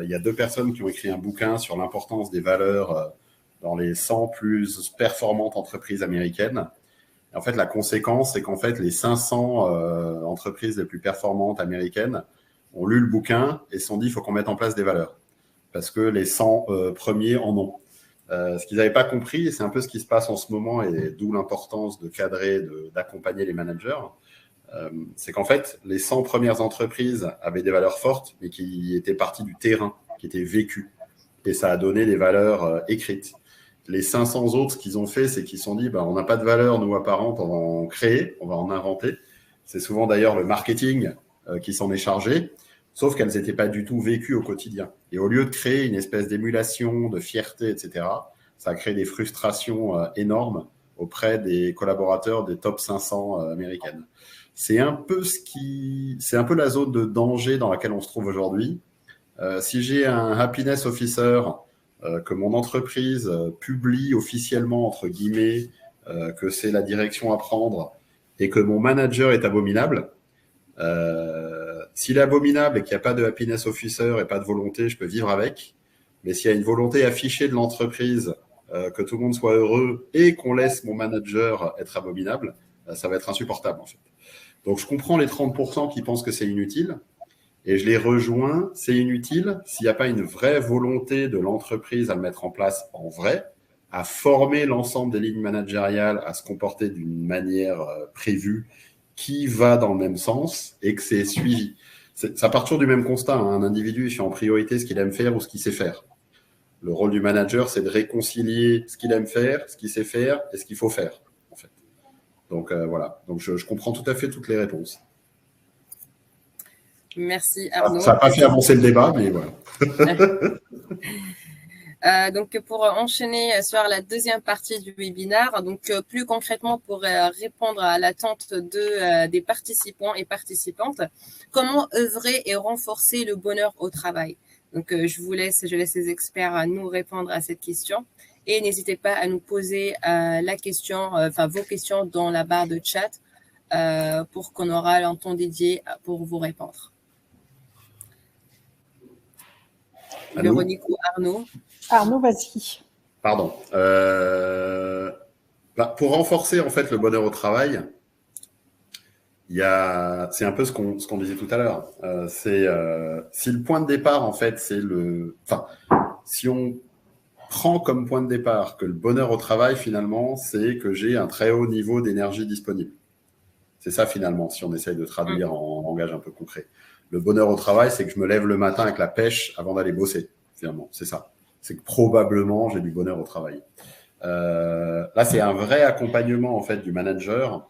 Il y a 2 personnes qui ont écrit un bouquin sur l'importance des valeurs dans les 100 plus performantes entreprises américaines. Et en fait, la conséquence, c'est qu'en fait, les 500 entreprises les plus performantes américaines ont lu le bouquin et se sont dit il faut qu'on mette en place des valeurs. Parce que les 100 premiers en ont. Ce qu'ils n'avaient pas compris, et c'est un peu ce qui se passe en ce moment, et d'où l'importance de cadrer, d'accompagner les managers, c'est qu'en fait, les 100 premières entreprises avaient des valeurs fortes, mais qui étaient parties du terrain, qui étaient vécues. Et ça a donné des valeurs écrites. Les 500 autres, ce qu'ils ont fait, c'est qu'ils se sont dit, on n'a pas de valeurs, nous, apparentes, on va en créer, on va en inventer. C'est souvent d'ailleurs le marketing qui s'en est chargé, sauf qu'elles n'étaient pas du tout vécues au quotidien. Et au lieu de créer une espèce d'émulation, de fierté, etc., ça a créé des frustrations énormes auprès des collaborateurs des top 500 américaines. C'est un peu la zone de danger dans laquelle on se trouve aujourd'hui. Si j'ai un happiness officer, que mon entreprise publie officiellement, entre guillemets, que c'est la direction à prendre, et que mon manager est abominable, s'il est abominable et qu'il n'y a pas de happiness officer et pas de volonté, je peux vivre avec. Mais s'il y a une volonté affichée de l'entreprise, que tout le monde soit heureux et qu'on laisse mon manager être abominable, ça va être insupportable en fait. Donc je comprends les 30% qui pensent que c'est inutile et je les rejoins, c'est inutile s'il n'y a pas une vraie volonté de l'entreprise à le mettre en place en vrai, à former l'ensemble des lignes managériales à se comporter d'une manière prévue qui va dans le même sens et que c'est suivi. Ça part toujours du même constat. Un individu fait en priorité ce qu'il aime faire ou ce qu'il sait faire. Le rôle du manager, c'est de réconcilier ce qu'il aime faire, ce qu'il sait faire et ce qu'il faut faire, en fait. Donc, voilà. Donc, je comprends tout à fait toutes les réponses. Merci, Arnaud. Ça n'a pas fait avancer le débat, mais voilà. Donc, pour enchaîner sur la deuxième partie du webinaire, donc plus concrètement pour répondre à l'attente des participants et participantes, comment œuvrer et renforcer le bonheur au travail? Donc, je laisse les experts nous répondre à cette question. Et n'hésitez pas à nous poser vos questions dans la barre de chat pour qu'on aura un temps dédié pour vous répondre. Véronique ou Arnaud? Arnaud, vas-y. Pardon. Pour renforcer en fait le bonheur au travail, c'est un peu ce qu'on disait tout à l'heure. Si le point de départ en fait si on prend comme point de départ que le bonheur au travail finalement c'est que j'ai un très haut niveau d'énergie disponible. C'est ça finalement si on essaye de traduire en langage un peu concret. Le bonheur au travail, c'est que je me lève le matin avec la pêche avant d'aller bosser. Finalement, c'est ça. C'est que probablement j'ai du bonheur au travail. Là, c'est un vrai accompagnement en fait du manager,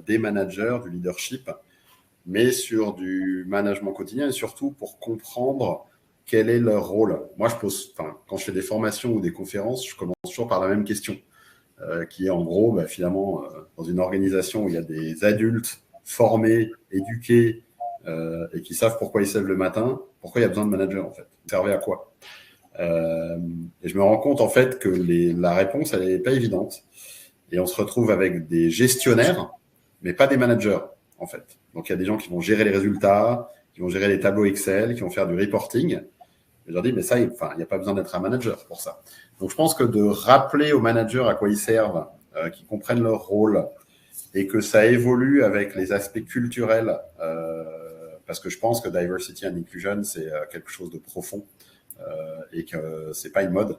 des managers, du leadership, mais sur du management quotidien et surtout pour comprendre quel est leur rôle. Moi, quand je fais des formations ou des conférences, je commence toujours par la même question, qui est en gros, finalement, dans une organisation où il y a des adultes formés, éduqués, et qui savent pourquoi ils se lèvent le matin, pourquoi il y a besoin de manager en fait. Vous servez à quoi? Et je me rends compte en fait que la réponse elle n'est pas évidente et on se retrouve avec des gestionnaires mais pas des managers en fait. Donc il y a des gens qui vont gérer les résultats, qui vont gérer les tableaux Excel, qui vont faire du reporting. Et je leur dis mais ça, il n'y a pas besoin d'être un manager pour ça. Donc je pense que de rappeler aux managers à quoi ils servent, qu'ils comprennent leur rôle et que ça évolue avec les aspects culturels, parce que je pense que diversity and inclusion c'est quelque chose de profond. Et que c'est pas une mode,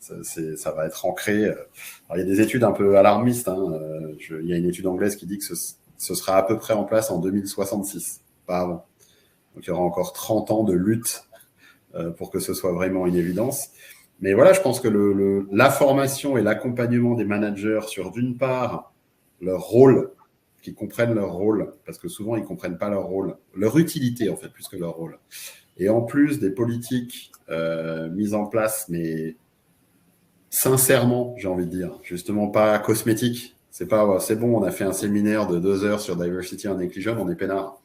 ça va être ancré. Alors, il y a des études un peu alarmistes. Il y a une étude anglaise qui dit que ce sera à peu près en place en 2066, pas avant. Donc il y aura encore 30 ans de lutte pour que ce soit vraiment une évidence. Mais voilà, je pense que la formation et l'accompagnement des managers sur d'une part leur rôle, qu'ils comprennent leur rôle, parce que souvent, ils ne comprennent pas leur rôle, leur utilité, en fait, plus que leur rôle. Et en plus des politiques mises en place, mais sincèrement, j'ai envie de dire, justement pas cosmétiques. C'est pas, c'est bon, on a fait un séminaire de 2 heures sur Diversity and Inclusion, on est peinard.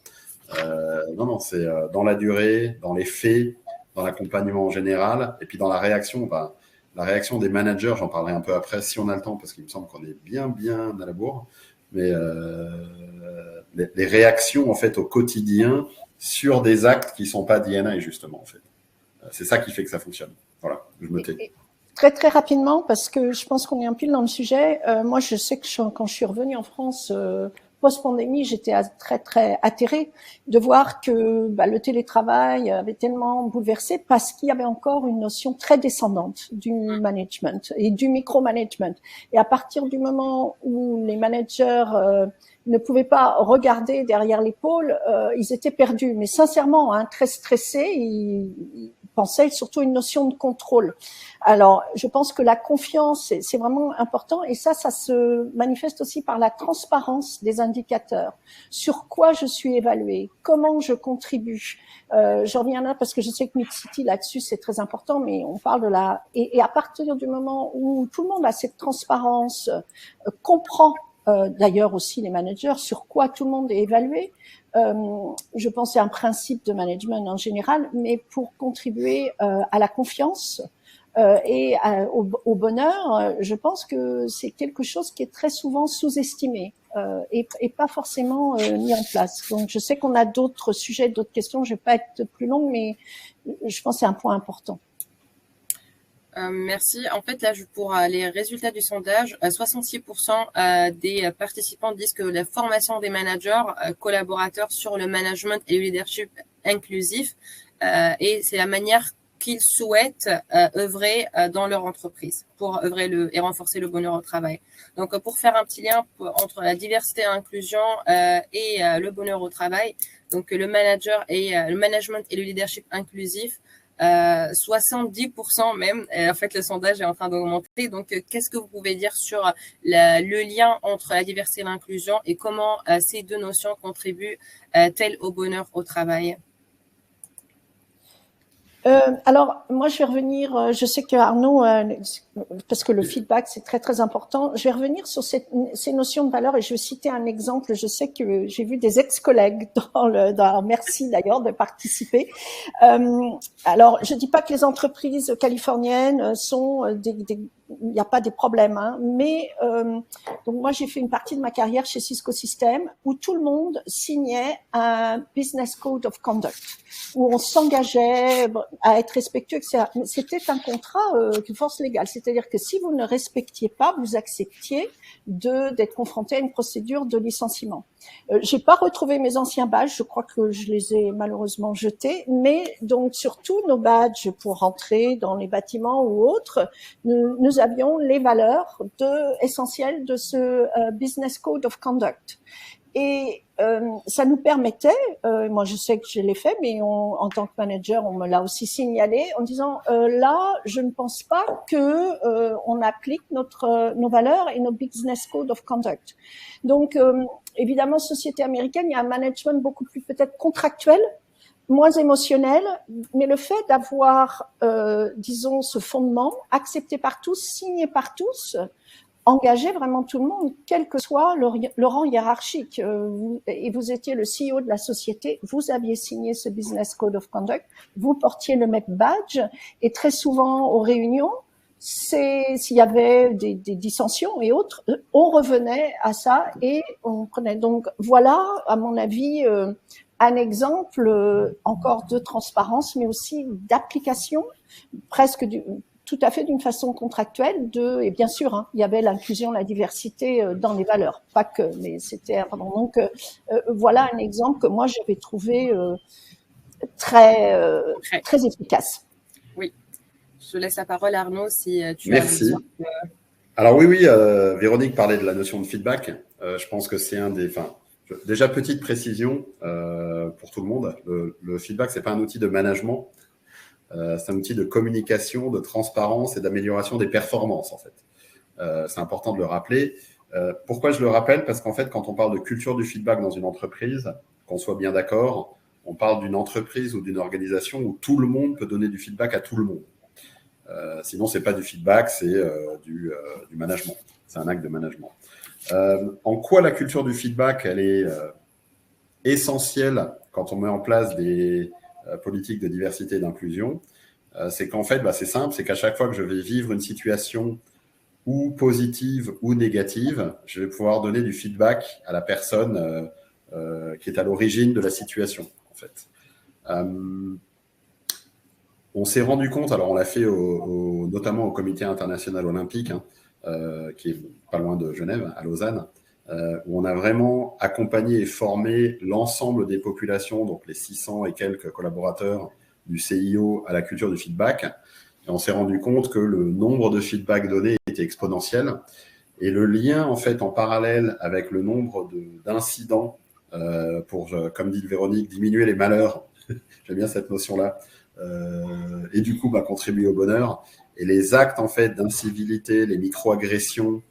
Non, c'est dans la durée, dans les faits, dans l'accompagnement en général, et puis dans la réaction. La réaction des managers, j'en parlerai un peu après si on a le temps, parce qu'il me semble qu'on est bien à la bourre. Mais les réactions en fait au quotidien sur des actes qui sont pas D&I justement en fait. C'est ça qui fait que ça fonctionne. Voilà, je me tais. Très, très rapidement, parce que je pense qu'on est un pile dans le sujet. Moi, je sais que quand je suis revenue en France post-pandémie, j'étais très, très atterrée de voir que le télétravail avait tellement bouleversé parce qu'il y avait encore une notion très descendante du management et du micromanagement. Et à partir du moment où les managers ne pouvaient pas regarder derrière l'épaule, ils étaient perdus. Mais sincèrement, très stressés, ils pensaient surtout à une notion de contrôle. Alors, je pense que la confiance, c'est vraiment important, et ça se manifeste aussi par la transparence des indicateurs. Sur quoi je suis évaluée, comment je contribue. Je reviens là parce que je sais que Mixity là-dessus c'est très important, mais on parle de et à partir du moment où tout le monde a cette transparence, comprend d'ailleurs aussi les managers sur quoi tout le monde est évalué. Je pense que c'est un principe de management en général, mais pour contribuer à la confiance et au bonheur, je pense que c'est quelque chose qui est très souvent sous-estimé et pas forcément mis en place. Donc, je sais qu'on a d'autres sujets, d'autres questions. Je vais pas être plus longue, mais je pense que c'est un point important. Merci. En fait, là, pour les résultats du sondage, 66% des participants disent que la formation des managers, collaborateurs sur le management et le leadership inclusif, et c'est la manière qu'ils souhaitent œuvrer dans leur entreprise pour œuvrer et renforcer le bonheur au travail. Donc, pour faire un petit lien entre la diversité et l'inclusion et le bonheur au travail, donc le management et le leadership inclusif, 70% même, en fait le sondage est en train d'augmenter. Donc qu'est-ce que vous pouvez dire sur le lien entre la diversité et l'inclusion et comment ces deux notions contribuent-elles au bonheur au travail? Alors, moi, je vais revenir, je sais que Arnaud, parce que le feedback, c'est très, très important, je vais revenir sur ces notions de valeur et je vais citer un exemple. Je sais que j'ai vu des ex-collègues merci d'ailleurs de participer. Alors, je dis pas que les entreprises californiennes sont il n'y a pas des problèmes, mais donc moi j'ai fait une partie de ma carrière chez Cisco Systems où tout le monde signait un business code of conduct où on s'engageait à être respectueux, etc. Mais c'était un contrat de force légale, c'est-à-dire que si vous ne respectiez pas, vous acceptiez d'être confronté à une procédure de licenciement. J'ai pas retrouvé mes anciens badges, je crois que je les ai malheureusement jetés, mais donc sur tous nos badges pour rentrer dans les bâtiments ou autres, nous avions les valeurs essentielles de ce business code of conduct. Et ça nous permettait, moi je sais que je l'ai fait, mais en tant que manager, on me l'a aussi signalé en disant là, je ne pense pas que on applique nos valeurs et nos business code of conduct. Donc évidemment, société américaine, il y a un management beaucoup plus peut-être contractuel, moins émotionnel, mais le fait d'avoir, disons, ce fondement accepté par tous, signé par tous, engager vraiment tout le monde, quel que soit le rang hiérarchique. Et vous étiez le CEO de la société, vous aviez signé ce Business Code of Conduct, vous portiez le même badge, et très souvent aux réunions, s'il y avait des dissensions et autres, on revenait à ça et on prenait. Donc voilà, à mon avis, un exemple encore de transparence, mais aussi d'application presque tout à fait d'une façon contractuelle et bien sûr, il y avait l'inclusion, la diversité dans les valeurs, pas que, mais c'était important. Donc voilà un exemple que moi j'avais trouvé très efficace. Oui, je laisse la parole à Arnaud si tu Merci. Alors oui, Véronique parlait de la notion de feedback. Je pense que c'est déjà petite précision pour tout le monde. Le feedback, c'est pas un outil de management. C'est un outil de communication, de transparence et d'amélioration des performances, en fait. C'est important de le rappeler. Pourquoi je le rappelle? Parce qu'en fait, quand on parle de culture du feedback dans une entreprise, qu'on soit bien d'accord, on parle d'une entreprise ou d'une organisation où tout le monde peut donner du feedback à tout le monde. Sinon, ce n'est pas du feedback, c'est du management. C'est un acte de management. En quoi la culture du feedback, elle est essentielle quand on met en place des politiques de diversité et d'inclusion? C'est qu'en fait, c'est simple, c'est qu'à chaque fois que je vais vivre une situation ou positive ou négative, je vais pouvoir donner du feedback à la personne qui est à l'origine de la situation, en fait. On s'est rendu compte, alors on l'a fait notamment au Comité international olympique, qui est pas loin de Genève, à Lausanne, où on a vraiment accompagné et formé l'ensemble des populations, donc les 600 et quelques collaborateurs du CIO à la culture du feedback. Et on s'est rendu compte que le nombre de feedbacks donnés était exponentiel. Et le lien, en fait, en parallèle avec le nombre d'incidents pour, comme dit Véronique, diminuer les malheurs, j'aime bien cette notion-là, et du coup, contribuer au bonheur. Et les actes, en fait, d'incivilité, les micro-agressions,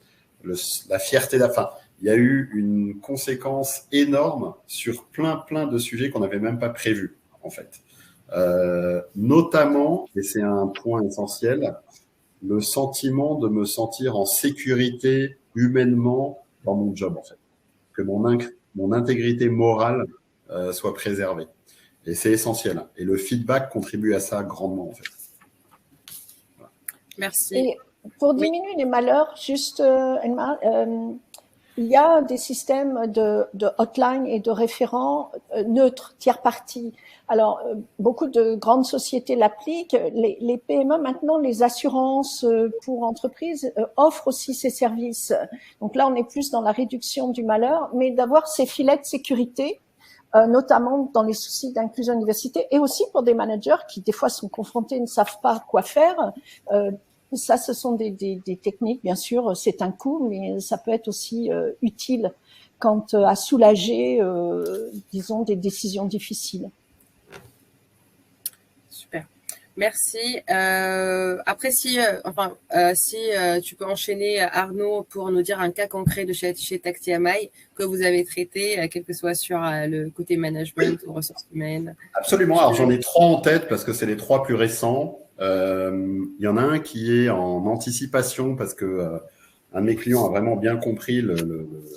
la fierté d'affaires, il y a eu une conséquence énorme sur plein de sujets qu'on n'avait même pas prévus, en fait. Notamment, et c'est un point essentiel, le sentiment de me sentir en sécurité humainement dans mon job, en fait. Que mon intégrité morale soit préservée. Et c'est essentiel. Et le feedback contribue à ça grandement, en fait. Voilà. Merci. Et pour diminuer les malheurs, juste, il y a des systèmes de hotline et de référents neutres, tiers parties. Alors, beaucoup de grandes sociétés l'appliquent. Les PME, maintenant, les assurances pour entreprises offrent aussi ces services. Donc là, on est plus dans la réduction du malheur, mais d'avoir ces filets de sécurité, notamment dans les soucis d'inclusion diversité, et aussi pour des managers qui, des fois, sont confrontés, ne savent pas quoi faire. Ça, ce sont des techniques, bien sûr, c'est un coût, mais ça peut être aussi utile quant à soulager, disons, des décisions difficiles. Super. Merci. Après, si tu peux enchaîner, Arnaud, pour nous dire un cas concret de chez Tactiamai que vous avez traité, quel que soit sur le côté management ou ressources humaines. Absolument. Alors, j'en ai 3 en tête parce que c'est les 3 plus récents. Il y en a un qui est en anticipation parce que un de mes clients a vraiment bien compris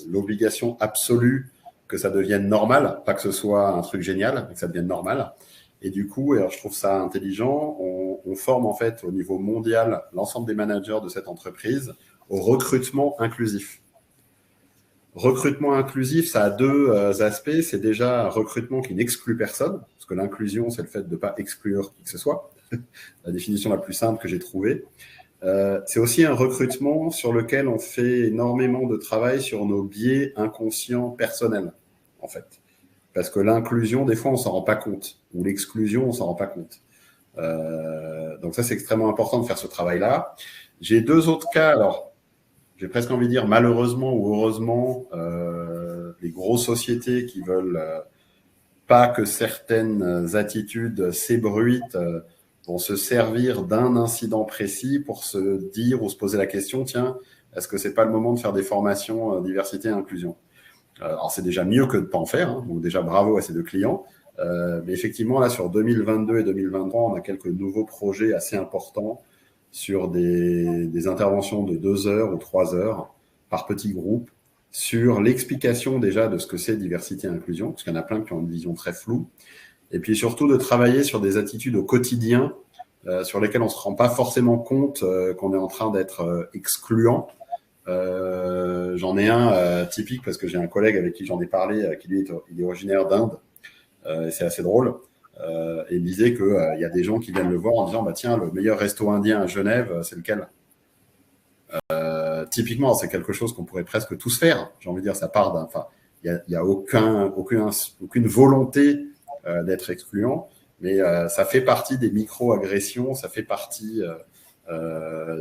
l'obligation absolue que ça devienne normal, pas que ce soit un truc génial, mais que ça devienne normal. Et du coup, alors je trouve ça intelligent, on forme en fait au niveau mondial l'ensemble des managers de cette entreprise au recrutement inclusif. Recrutement inclusif, ça a 2 aspects. C'est déjà un recrutement qui n'exclut personne, parce que l'inclusion, c'est le fait de ne pas exclure qui que ce soit. La définition la plus simple que j'ai trouvée. C'est aussi un recrutement sur lequel on fait énormément de travail sur nos biais inconscients personnels, en fait. Parce que l'inclusion, des fois, on ne s'en rend pas compte. Ou l'exclusion, on ne s'en rend pas compte. Donc ça, c'est extrêmement important de faire ce travail-là. J'ai 2 autres cas. Alors, j'ai presque envie de dire, malheureusement ou heureusement, les grosses sociétés qui veulent pas que certaines attitudes s'ébruitent vont se servir d'un incident précis pour se dire ou se poser la question, tiens, est-ce que c'est pas le moment de faire des formations diversité et inclusion? Alors, c'est déjà mieux que de ne pas en faire, hein, donc déjà bravo à ces 2 clients. Mais effectivement, là, sur 2022 et 2023, on a quelques nouveaux projets assez importants sur des interventions de 2 heures ou 3 heures par petit groupe sur l'explication déjà de ce que c'est diversité et inclusion, parce qu'il y en a plein qui ont une vision très floue, et puis surtout de travailler sur des attitudes au quotidien sur lesquelles on ne se rend pas forcément compte qu'on est en train d'être excluant. J'en ai un typique parce que j'ai un collègue avec qui j'en ai parlé, qui lui il est originaire d'Inde, et c'est assez drôle. Et il me disait qu'il y a des gens qui viennent le voir en disant bah, tiens, le meilleur resto indien à Genève, c'est lequel? Typiquement, c'est quelque chose qu'on pourrait presque tous faire. J'ai envie de dire, ça part d'un. Enfin, il n'y a aucune volonté d'être excluant, mais ça fait partie des micro-agressions, ça fait partie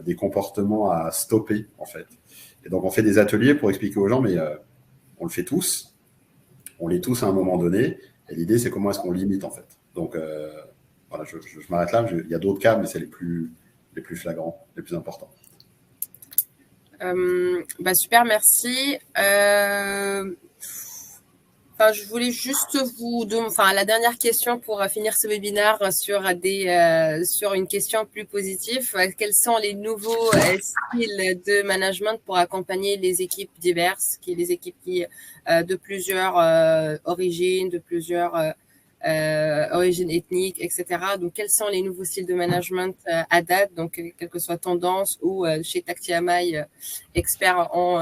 des comportements à stopper, en fait. Et donc, on fait des ateliers pour expliquer aux gens, mais on le fait tous, on l'est tous à un moment donné, et l'idée, c'est comment est-ce qu'on limite, en fait. Donc, voilà, je m'arrête là. Il y a d'autres cas, mais c'est les plus flagrants, les plus importants. Super, merci. Je voulais juste vous donner, la dernière question pour finir ce webinaire sur une question plus positive. Quels sont les nouveaux styles de management pour accompagner les équipes diverses, les équipes de plusieurs origines, de plusieurs origines ethniques, etc. Donc, quels sont les nouveaux styles de management à date, donc quelle que soit tendance ou chez Taktiamai, expert en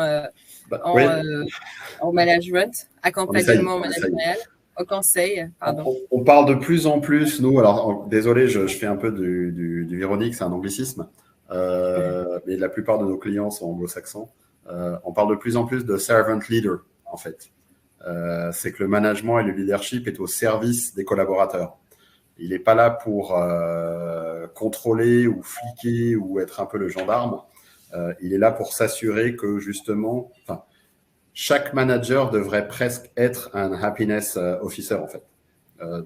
management, accompagnement managérial, au conseil, pardon. On parle de plus en plus, nous, alors désolé, je fais un peu du Véronique, c'est un anglicisme, mais la plupart de nos clients sont anglo-saxons. On parle de plus en plus de servant leader, en fait. C'est que le management et le leadership est au service des collaborateurs. Il n'est pas là pour contrôler ou fliquer ou être un peu le gendarme. Il est là pour s'assurer que justement, chaque manager devrait presque être un happiness officer en fait.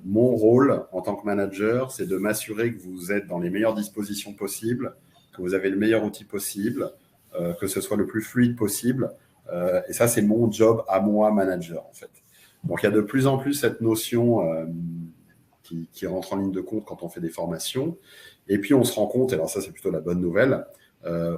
Mon rôle en tant que manager, c'est de m'assurer que vous êtes dans les meilleures dispositions possibles, que vous avez le meilleur outil possible, que ce soit le plus fluide possible. Et ça, c'est mon job à moi, manager en fait. Donc, il y a de plus en plus cette notion qui rentre en ligne de compte quand on fait des formations. Et puis, on se rend compte, et alors ça, c'est plutôt la bonne nouvelle.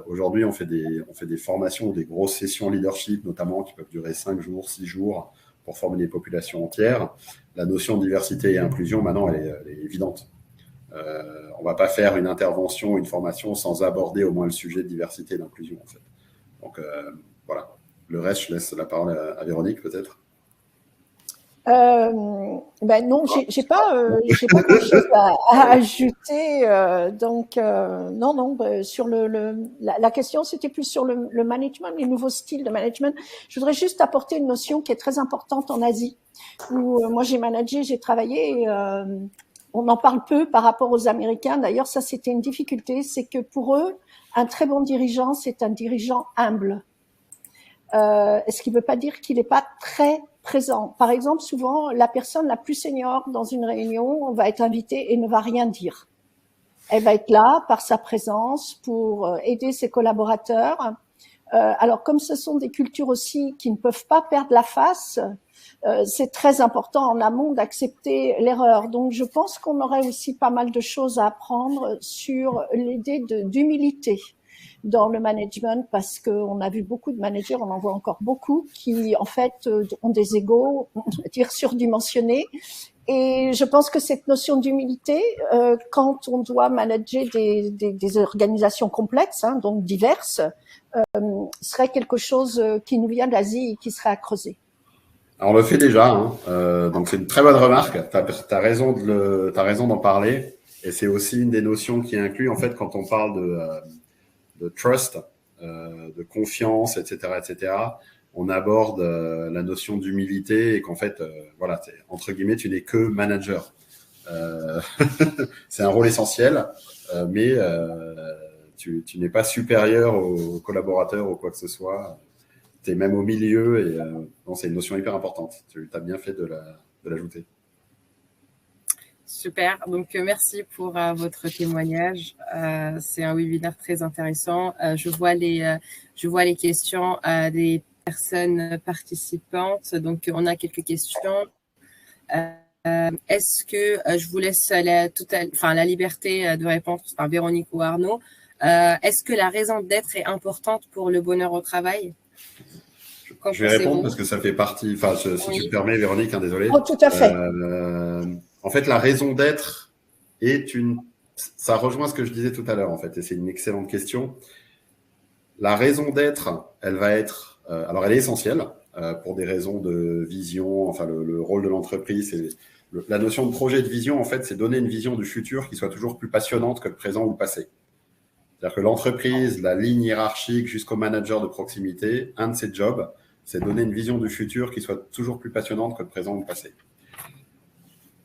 Aujourd'hui, on fait des formations, des grosses sessions leadership, notamment, qui peuvent durer 5 jours, 6 jours, pour former des populations entières. La notion de diversité et inclusion, maintenant, elle est évidente. On ne va pas faire une intervention, une formation sans aborder au moins le sujet de diversité et d'inclusion, en fait. Donc, voilà. Le reste, je laisse la parole à Véronique, peut-être. Non, j'ai pas grand-chose à ajouter. Sur la question, c'était plus sur le management, les nouveaux styles de management. Je voudrais juste apporter une notion qui est très importante en Asie, où moi j'ai managé, j'ai travaillé. On en parle peu par rapport aux Américains. D'ailleurs, ça c'était une difficulté, c'est que pour eux, un très bon dirigeant, c'est un dirigeant humble. Ce qui ne veut pas dire qu'il n'est pas très présent. Par exemple, souvent, la personne la plus senior dans une réunion va être invitée et ne va rien dire. Elle va être là par sa présence pour aider ses collaborateurs. Alors, comme ce sont des cultures aussi qui ne peuvent pas perdre la face, c'est très important en amont d'accepter l'erreur. Donc, je pense qu'on aurait aussi pas mal de choses à apprendre sur l'idée d'humilité dans le management, parce qu'on a vu beaucoup de managers, on en voit encore beaucoup, qui en fait ont des égos, on va dire, surdimensionnés. Et je pense que cette notion d'humilité, quand on doit manager des organisations complexes, donc diverses, serait quelque chose qui nous vient d'Asie et qui serait à creuser. Alors, on le fait déjà, donc c'est une très bonne remarque. Tu as raison d'en parler. Et c'est aussi une des notions qui inclut, en fait, quand on parle de trust, de confiance, etc., on aborde la notion d'humilité et qu'en fait, entre guillemets, tu n'es que manager. C'est un rôle essentiel, mais tu n'es pas supérieur aux collaborateurs ou quoi que ce soit. Tu es même au milieu et c'est une notion hyper importante. Tu as bien fait de l'ajouter. Super, donc merci pour votre témoignage. C'est un webinaire très intéressant. Je vois les questions des personnes participantes. Donc, on a quelques questions. Est-ce que je vous laisse la liberté de répondre, Véronique ou Arnaud. Est-ce que la raison d'être est importante pour le bonheur au travail? Je vais répondre parce que ça fait partie, si tu me permets, Véronique, désolé. Oh, tout à fait. En fait, la raison d'être ça rejoint ce que je disais tout à l'heure, en fait, et c'est une excellente question. La raison d'être, elle va être, alors elle est essentielle pour des raisons de vision, le rôle de l'entreprise, la notion de projet de vision, en fait, c'est donner une vision du futur qui soit toujours plus passionnante que le présent ou le passé. C'est-à-dire que l'entreprise, la ligne hiérarchique jusqu'au manager de proximité, un de ses jobs, c'est donner une vision du futur qui soit toujours plus passionnante que le présent ou le passé.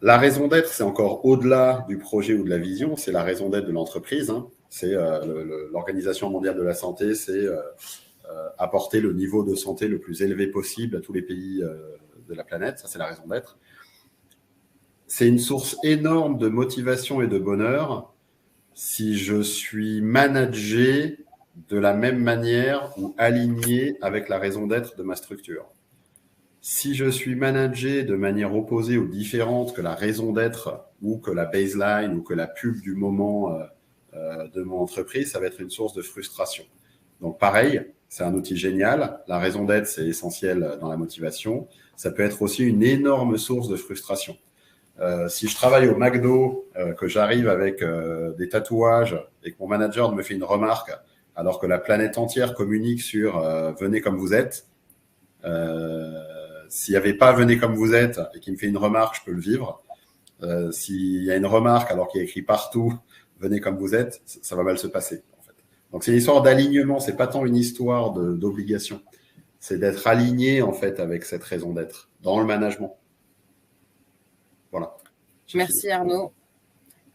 La raison d'être, c'est encore au-delà du projet ou de la vision, c'est la raison d'être de l'entreprise. C'est l'Organisation mondiale de la santé, c'est apporter le niveau de santé le plus élevé possible à tous les pays de la planète. Ça, c'est la raison d'être. C'est une source énorme de motivation et de bonheur si je suis managé de la même manière ou aligné avec la raison d'être de ma structure. Si je suis managé de manière opposée ou différente que la raison d'être ou que la baseline ou que la pub du moment de mon entreprise, ça va être une source de frustration. Donc pareil, c'est un outil génial. La raison d'être, c'est essentiel dans la motivation. Ça peut être aussi une énorme source de frustration. Si je travaille au McDo, que j'arrive avec des tatouages et que mon manager me fait une remarque alors que la planète entière communique sur venez comme vous êtes, s'il n'y avait pas venez comme vous êtes et qu'il me fait une remarque, je peux le vivre. S'il y a une remarque alors qu'il y a écrit partout venez comme vous êtes, ça va mal se passer. En fait. Donc c'est une histoire d'alignement, c'est pas tant une histoire d'obligation, c'est d'être aligné en fait avec cette raison d'être dans le management. Voilà. Merci Arnaud.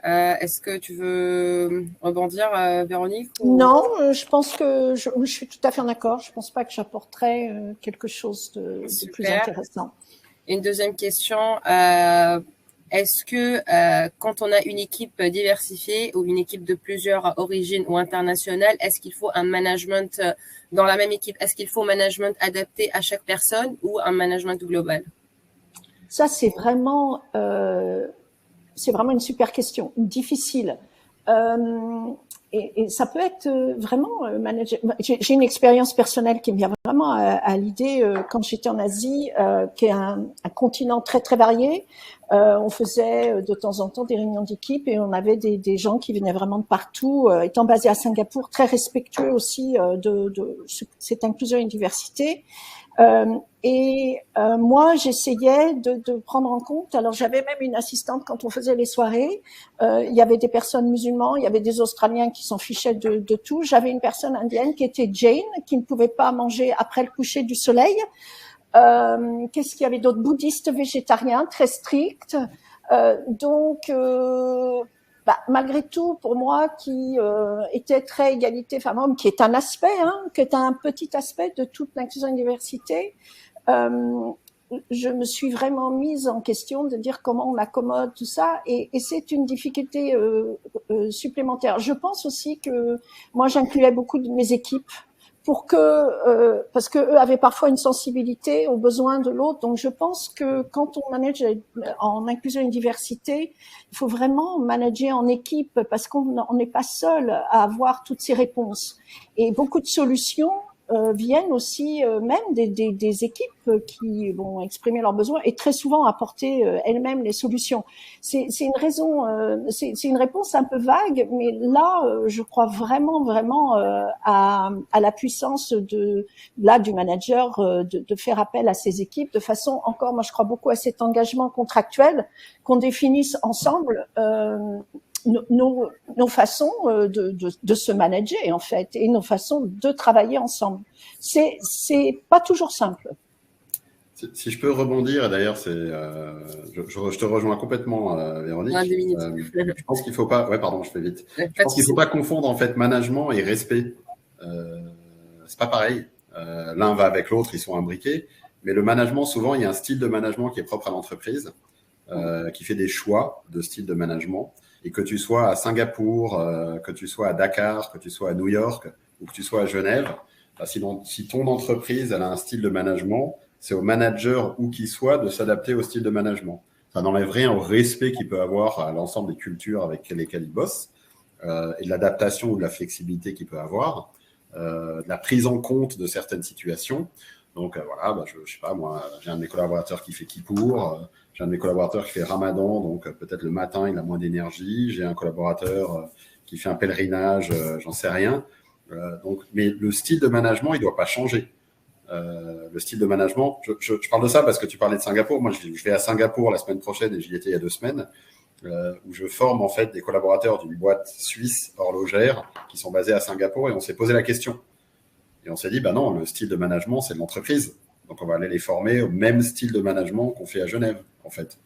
Est-ce que tu veux rebondir, Véronique ou... Non, je pense que je suis tout à fait en accord. Je ne pense pas que j'apporterais quelque chose de plus intéressant. Une deuxième question. Est-ce que quand on a une équipe diversifiée ou une équipe de plusieurs origines ou internationales, est-ce qu'il faut un management dans la même équipe? Est-ce qu'il faut un management adapté à chaque personne ou un management global? Ça, c'est vraiment une super question, difficile. Et ça peut être vraiment manager. J'ai une expérience personnelle qui me vient vraiment à l'idée quand j'étais en Asie, qui est un continent très très varié. On faisait de temps en temps des réunions d'équipe et on avait des gens qui venaient vraiment de partout, étant basés à Singapour, très respectueux aussi de cette inclusion et diversité. Moi, j'essayais de prendre en compte. Alors, j'avais même une assistante quand on faisait les soirées. Il y avait des personnes musulmanes, il y avait des Australiens qui s'en fichaient de tout. J'avais une personne indienne qui était Jane, qui ne pouvait pas manger après le coucher du soleil. Qu'est-ce qu'il y avait d'autres? Bouddhistes végétariens, très stricts. Malgré tout, pour moi, qui était très égalité femmes-hommes, qui est un aspect, qui est un petit aspect de toute l'inclusion et la diversité, je me suis vraiment mise en question de dire comment on accommode tout ça, et c'est une difficulté supplémentaire. Je pense aussi que moi, j'incluais beaucoup de mes équipes pour que parce que eux avaient parfois une sensibilité aux besoins de l'autre. Donc je pense que quand on manage en inclusion et diversité, il faut vraiment manager en équipe parce qu'on n'est pas seul à avoir toutes ces réponses. Et beaucoup de solutions viennent aussi même des équipes qui vont exprimer leurs besoins et très souvent apporter elles-mêmes les solutions. C'est une raison, c'est une réponse un peu vague, mais là, je crois vraiment à la puissance du manager de faire appel à ses équipes de façon encore, moi je crois beaucoup à cet engagement contractuel qu'on définisse ensemble. Nos façons de se manager en fait et nos façons de travailler ensemble. C'est pas toujours simple. Si je peux rebondir, d'ailleurs, je te rejoins complètement, Véronique. Je pense qu'il faut pas. Ouais, pardon, je fais vite. Je pense qu'il faut pas confondre en fait management et respect. C'est pas pareil. L'un va avec l'autre, ils sont imbriqués. Mais le management, souvent, il y a un style de management qui est propre à l'entreprise, qui fait des choix de style de management. Et que tu sois à Singapour, que tu sois à Dakar, que tu sois à New York ou que tu sois à Genève, si ton entreprise elle a un style de management, c'est au manager où qu'il soit de s'adapter au style de management. Ça n'enlève rien au respect qu'il peut avoir à l'ensemble des cultures avec lesquelles il bosse et de l'adaptation ou de la flexibilité qu'il peut avoir, de la prise en compte de certaines situations. Donc voilà, je sais pas, moi, j'ai un de mes collaborateurs qui fait Kippour, j'ai un de mes collaborateurs qui fait Ramadan, donc peut-être le matin, il a moins d'énergie. J'ai un collaborateur qui fait un pèlerinage, j'en sais rien. Mais le style de management, il ne doit pas changer. Le style de management, je parle de ça parce que tu parlais de Singapour. Moi, je vais à Singapour la semaine prochaine et j'y étais il y a 2 semaines, où je forme en fait des collaborateurs d'une boîte suisse horlogère qui sont basés à Singapour et on s'est posé la question. Et on s'est dit, non, le style de management, c'est de l'entreprise. Donc, on va aller les former au même style de management qu'on fait à Genève, en fait.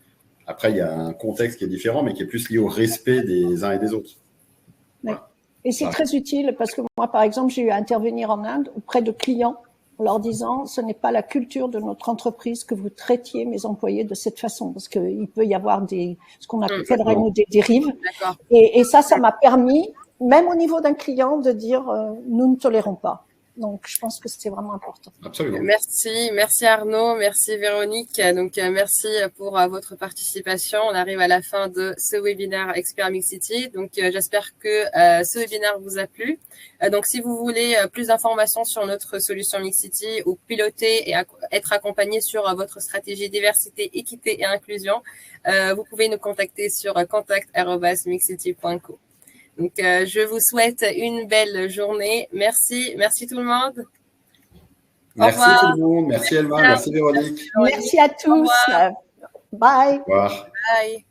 Après, il y a un contexte qui est différent, mais qui est plus lié au respect des uns et des autres. Voilà. Et c'est très utile parce que moi, par exemple, j'ai eu à intervenir en Inde auprès de clients en leur disant, ce n'est pas la culture de notre entreprise que vous traitiez mes employés de cette façon, parce qu'il peut y avoir ce qu'on appellerait des dérives. Et ça m'a permis même au niveau d'un client, de dire nous ne tolérons pas. Donc, je pense que c'est vraiment important. Absolument. Merci Arnaud, merci Véronique. Donc, merci pour votre participation. On arrive à la fin de ce webinaire Expert Mixity. Donc, j'espère que ce webinaire vous a plu. Donc, si vous voulez plus d'informations sur notre solution Mixity ou piloter et être accompagné sur votre stratégie diversité, équité et inclusion, vous pouvez nous contacter sur contact@mixity.co. Donc, je vous souhaite une belle journée. Merci tout le monde. Merci tout le monde. Merci Elma, merci Véronique. Merci à tous. Bye. Au revoir. Bye.